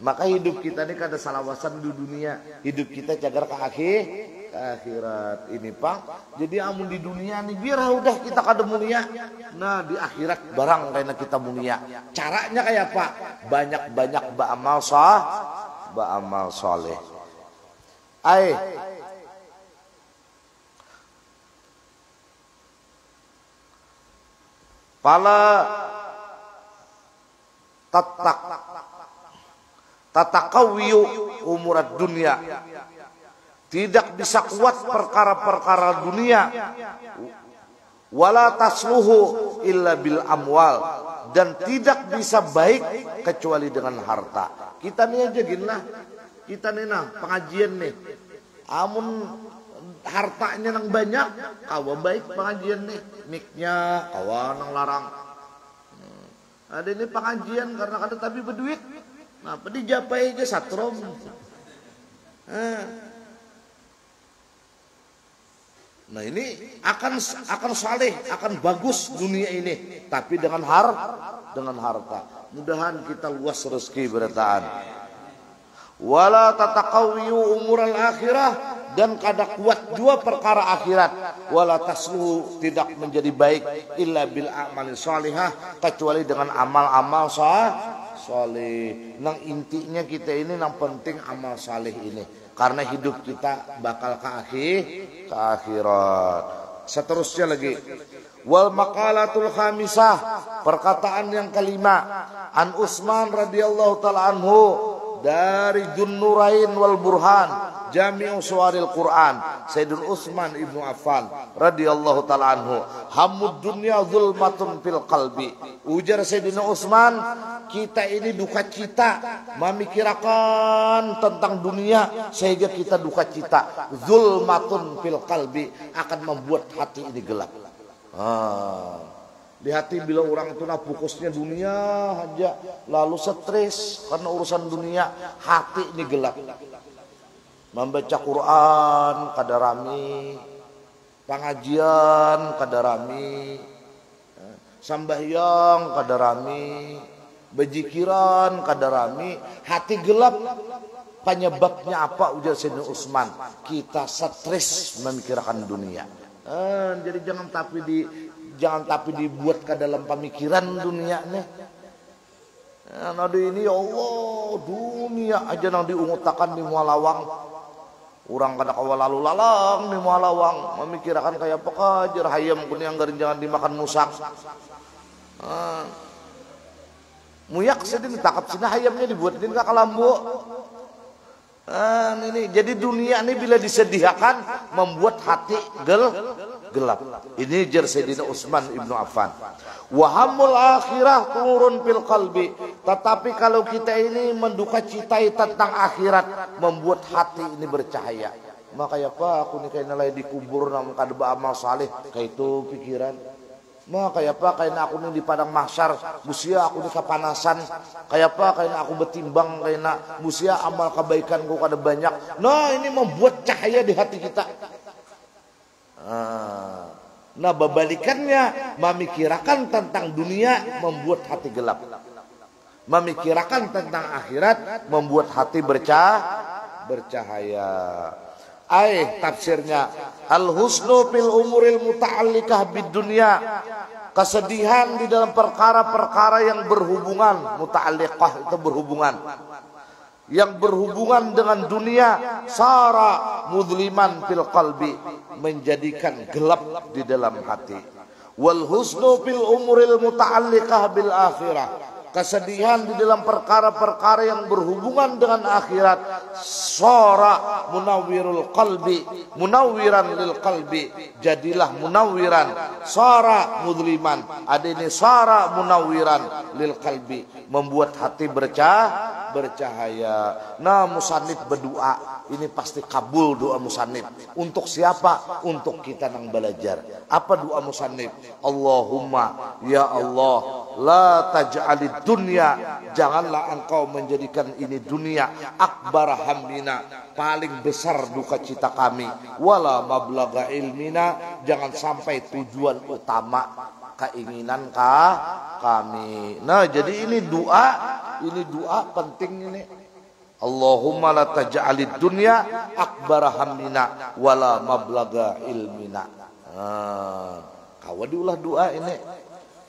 Speaker 1: Maka hidup kita ini kada salawasan di dunia, hidup kita cagar ke akhirat ini Pak. Jadi amun di dunia nih biar udah kita kada mulia, nah di akhirat barang karena kita mulia. Caranya kayak apa? Banyak-banyak ba'amal soleh. Pala tatakawiyu umurat dunia, tidak bisa kuat perkara-perkara dunia, wala tasluhu illa bil amwal, dan tidak bisa baik kecuali dengan harta. Kita nih aja gini lah, kita nih nah pengajian nih, amun hartanya nang banyak, kawa baik pengajian nih, miknya kawa nang larang. Ada ini pengajian karena kada tapi berduit, nah pedi japai aja satrom. Nah ini akan saleh, akan bagus dunia ini, tapi dengan harta. Mudahan kita luas rezeki berataan. Wala tataqawiyu umural akhirah, dan kada kuat dua perkara akhirat. Wala tasluhu, tidak menjadi baik illa bil a'mali shalihah, kecuali dengan amal-amal saleh. Nang intinya kita ini nang penting amal saleh ini. Karena hidup kita bakal ke akhirat. Seterusnya lagi, wal maqalatul khamisah, perkataan yang kelima, an Utsman radhiyallahu taala anhu, dari Junnurain wal Burhan Jami'u Suwaril Quran, Sayyidul Utsman ibnu Affan radhiyallahu taala anhu, hamud dunya zulmatun fil qalbi. Ujar Sayyidina Utsman, kita ini duka cita memikirkan tentang dunia sehingga kita duka cita. Zulmatun fil qalbi, akan membuat hati ini gelap. Di hati bila orang itu fokusnya dunia aja, lalu stres karena urusan dunia, hati ini gelap. Membaca Quran kada rami, pengajian kada rami, Sambahyang kada rami, bejikiran kada rami, hati gelap. Penyebabnya apa? Ujar Sayyidina Utsman, kita stres memikirkan dunia. Jadi jangan tapi dibuat ke dalam pemikiran dunia nih. Nadi ini ya Allah, dunia aja nang diungutakan di mualawang. Orang kada kawa lalu lalang di mualawang, memikirkan kayak apa kajar hayam kuning garing jangan dimakan musak. Muyak sedih takap sini hayamnya dibuatin ke kalambu. Ini jadi dunia ini bila disediakan membuat hati gelap. Ini jar Sayyidina Utsman ibnu Affan. Wahamul akhirah turun fil qalbi. Tetapi kalau kita ini menduka citai tentang akhirat, membuat hati ini bercahaya. Maka ya Pak, aku ni kayaknya lagi dikubur namun kada beramal saleh, kayak itu pikiran. Maka ya Pak, kayaknya aku ni di padang mahsyar, musia aku ni kepanasan. Kayak apa, kayaknya aku bertimbang, kayaknya musia amal kebaikanku kada banyak. Nah, ini membuat cahaya di hati kita. Nah, berbalikannya, memikirkan tentang dunia membuat hati gelap. Memikirkan tentang akhirat membuat hati bercahaya. Tafsirnya al-husnu fil umuril muta'alliqah bid dunya. Kesedihan di dalam perkara-perkara yang berhubungan, muta'alliqah itu berhubungan, yang berhubungan dengan dunia, sara mudliman fil qalbi, menjadikan gelap di dalam hati. Wal husnu fil umuril muta'alliqah bil akhirah. Kesedihan di dalam perkara-perkara yang berhubungan dengan akhirat, sara munawwirul qalbi, munawwiran lil qalbi, jadilah munawwiran, sara mudliman, ada ini sara munawwiran lil qalbi, membuat hati bercahaya. Nah, musannif berdoa, ini pasti kabul doa musannif. Untuk siapa? Untuk kita nang belajar. Apa doa musannif? Allahumma ya Allah, la taj'alid dunya, janganlah engkau menjadikan ini dunia akbar hammina, paling besar duka cita kami, wala mablagha ilmina, jangan sampai tujuan utama keinginan kami. Nah, jadi ini doa penting ini. Allahumma la taj'alid dunya akbar hammina wala mablagha ilmina. Kawadiulah doa ini.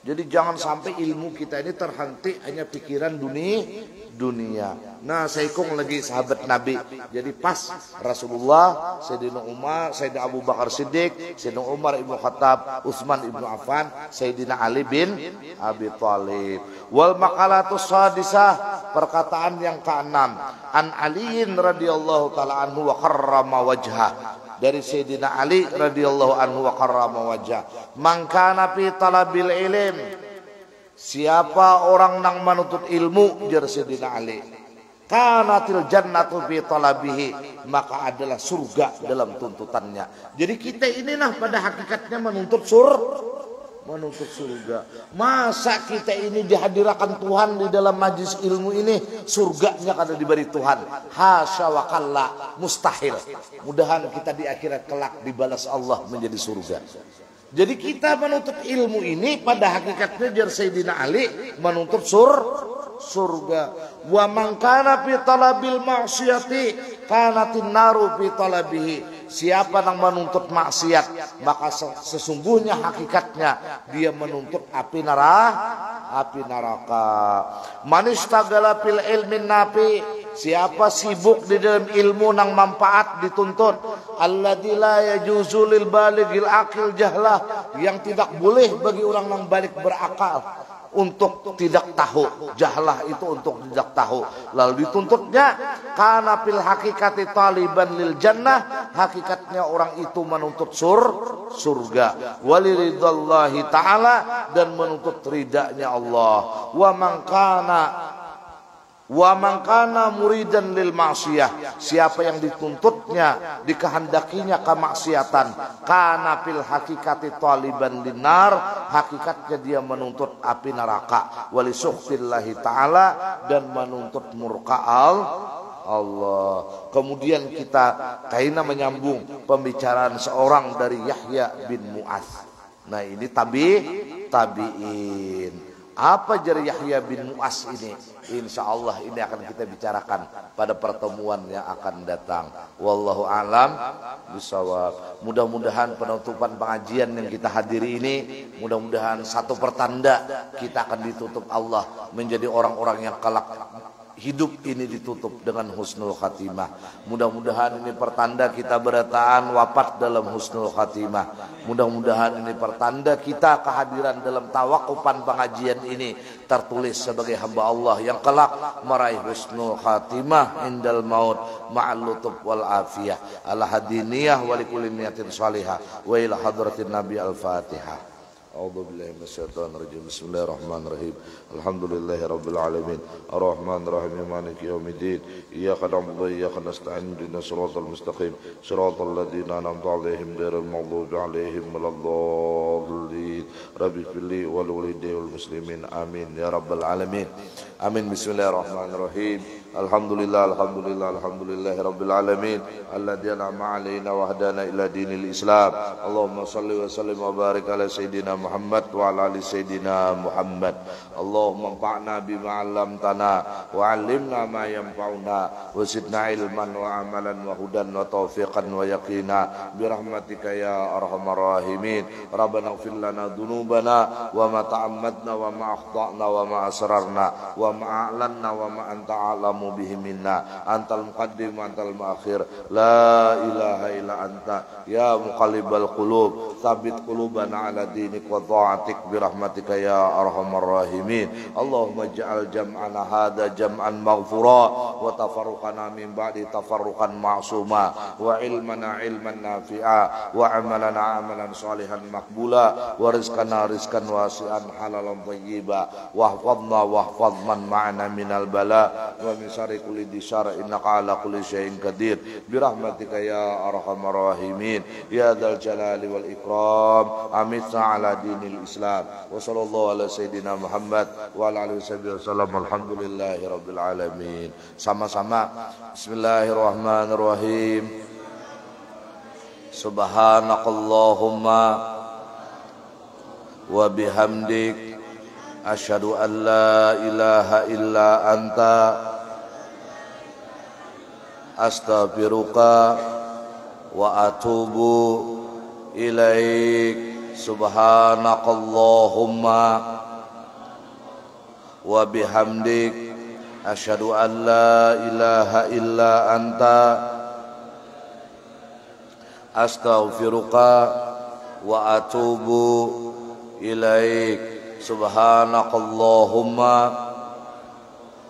Speaker 1: Jadi jangan sampai ilmu kita ini terhenti hanya pikiran dunia. Nah, saya ikut lagi sahabat Nabi. Jadi pas Rasulullah, Sayyidina Umar, Sayyidina Abu Bakar Siddiq, Sayyidina Umar ibnu Khattab, Utsman ibnu Affan, Sayyidina Ali bin Abi Thalib. Wal maqalatus sadisah, perkataan yang keenam, an Aliin radhiyallahu taala anhu wa karrama wajhah. Dari Sayyidina Ali radhiyallahu anhu wa karrama wajah, man kana fi talabil ilm, siapa orang nang menuntut ilmu, jar Sayyidina Ali, kanatil jannatu fi talabihi, maka adalah surga dalam tuntutannya. Jadi kita ini nah pada hakikatnya menuntut surga. Masa kita ini dihadirkan Tuhan di dalam majlis ilmu ini, surganya kada diberi Tuhan? Hasya wa kalla, mustahil. Mudahan kita di akhirat kelak dibalas Allah menjadi surga. Jadi kita menuntut ilmu ini pada hakikatnya jar Sayyidina Ali menuntut surga. Wa man kana fi talabil ma'siyati kanatin naru fi talabihi. Siapa yang menuntut maksiat, maka sesungguhnya hakikatnya dia menuntut api neraka. Man istagala fil ilmin nafi, siapa sibuk di dalam ilmu nang manfaat dituntut, alladzi la yajuzu lil balighil aqil jahlah, yang tidak boleh bagi orang nang balik berakal untuk tidak tahu. Jahlah itu untuk tidak tahu. Lalu dituntutnya kana fil hakikati taliban lil jannah, hakikatnya orang itu menuntut surga, waliridhallahi taala, dan menuntut ridanya Allah. Wa man kana muridan lil ma'siyah, siapa yang dituntutnya dikehendakinya kemaksiatan, kana fil hakikati taliban linar, hakikatnya dia menuntut api neraka, wali sukhtillahi taala, dan menuntut murka Allah. Kemudian kita kaina menyambung pembicaraan seorang dari Yahya bin Mu'adz. Nah, ini tabi'in. Apa jar Yahya bin Mu'az ini? Insya Allah ini akan kita bicarakan pada pertemuan yang akan datang. Wallahu a'lam bishawab. Mudah-mudahan penutupan pengajian yang kita hadiri ini, mudah-mudahan satu pertanda kita akan ditutup Allah menjadi orang-orang yang kelak hidup ini ditutup dengan husnul khatimah. Mudah-mudahan ini pertanda kita berataan wafat dalam husnul khatimah. Mudah-mudahan ini pertanda kita kehadiran dalam tawakufan pengajian ini tertulis sebagai hamba Allah yang kelak meraih husnul khatimah indal maut ma'al lutuf wal afiyah ala hadiniyah wa likulli niyatin salihah wa ila hadratin nabi al-fatihah. A'udzu billahi minasyaitonir rajim. Bismillahirrahmanirrahim. Alhamdulillahi rabbil alamin. Arrahmanir rahim. Maliki yaumiddin. Iyyaka na'budu wa iyyaka nasta'in. Ihdinas siratal mustaqim. Siratal ladzina an'amta 'alaihim ghairil maghdubi 'alaihim waladdallin. Rabbi fili wal walidayni wal muslimin. Amin ya rabbal alamin. Amin. Bismillahirrahmanirrahim. Alhamdulillah, alhamdulillah, alhamdulillahi rabbil alamin. Alladzi an'ama 'alaina wa hadana ila dinil Islam. Allahumma shalli wa sallim wa barik ala sayyidina Muhammad wa ala ali sayyidina Muhammad. Allahumma anfa'na bima 'allamtana wa 'allimna ma yanfa'una wa zidna ilman wa amalan wa hudan wa taufiqan wa yaqina bi rahmatika ya arhamar rahimin. Rabbana ighfir lana dhunubana wa ma ta'ammadna wa ma akhta'na wa ma asrarna wa ma a'lanna wa ma anta a'lamu bihi minna. Antal muqaddim wa antal muakhir. La ilaha illa anta ya muqallibal qulub tsabbit qulubana ala dinik wa ta'atik bi rahmatika ya arhamar rahimin. Allahumma ja'al jam'ana hadza jam'an maghfura wa tafarruqana min ba'di tafarruqan ma'suma wa ilmana ilman nafi'a wa amalana amalan salihan maqbula wa rizqana rizqan wasi'an halalan thayyiba wa hafadna wa hafadh man ma'ana minal bala wa min syarri kulli disar innaka ala kulli syai'in qadir bi rahmatika ya arhamar rahimin ya dzal jalali wal ikram. Amitna ala dinil Islam wa sallallahu ala sayyidina Muhammad wa ala alihi wasallam. Alhamdulillahi rabbil alamin. Sama-sama bismillahirrahmanirrahim. Subhanakallahumma wa bihamdik asyhadu an la ilaha illa anta astaghfiruka wa atubu ilaik. Subhanakallahumma wa bihamdik asyhadu an la ilaha illa anta astaghfiruka wa atubu ilaik. Subhanakallahumma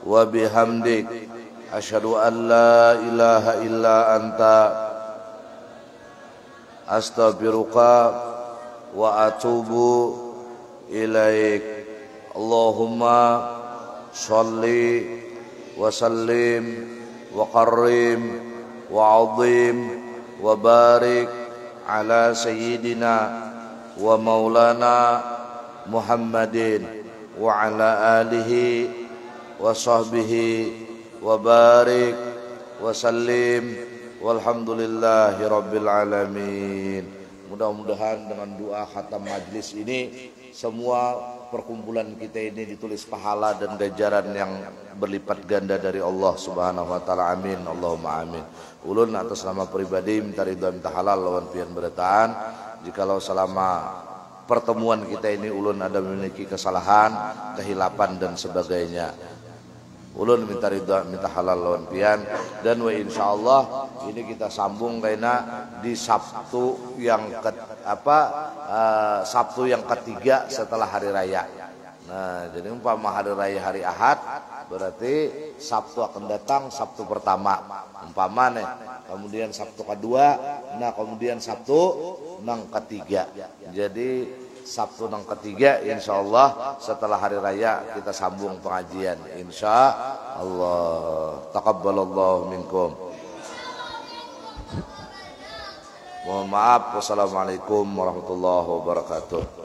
Speaker 1: wa bihamdik asyhadu an la ilaha illa anta astaghfiruka wa atubu ilaik. Allahumma shalli wa sallim wa qarrim wa azim wa barik ala sayyidina wa maulana Muhammadin wa ala alihi wa sahbihi wa barik wa sallim walhamdulillahi rabbil alamin. Mudah-mudahan dengan doa khatam majlis ini semua perkumpulan kita ini ditulis pahala dan ganjaran yang berlipat ganda dari Allah Subhanahu wa taala. Amin. Allahumma amin. Ulun atas nama pribadi minta ridha minta halal lawan pian berataan. Jikalau selama pertemuan kita ini ulun ada memiliki kesalahan, kehilapan dan sebagainya, ulun minta ridha minta halal lawan pian. Dan wa insyaallah ini kita sambung karena di Sabtu yang Sabtu yang ketiga setelah hari raya. Nah, jadi umpama hari raya hari Ahad berarti Sabtu akan datang Sabtu pertama umpama nih, kemudian Sabtu kedua, nah kemudian Sabtu nang ketiga. Jadi Sabtu nang ketiga insyaallah setelah hari raya kita sambung pengajian insyaallah. Taqabbalallahu minkum. Mohon maaf. Wassalamualaikum warahmatullahi wabarakatuh.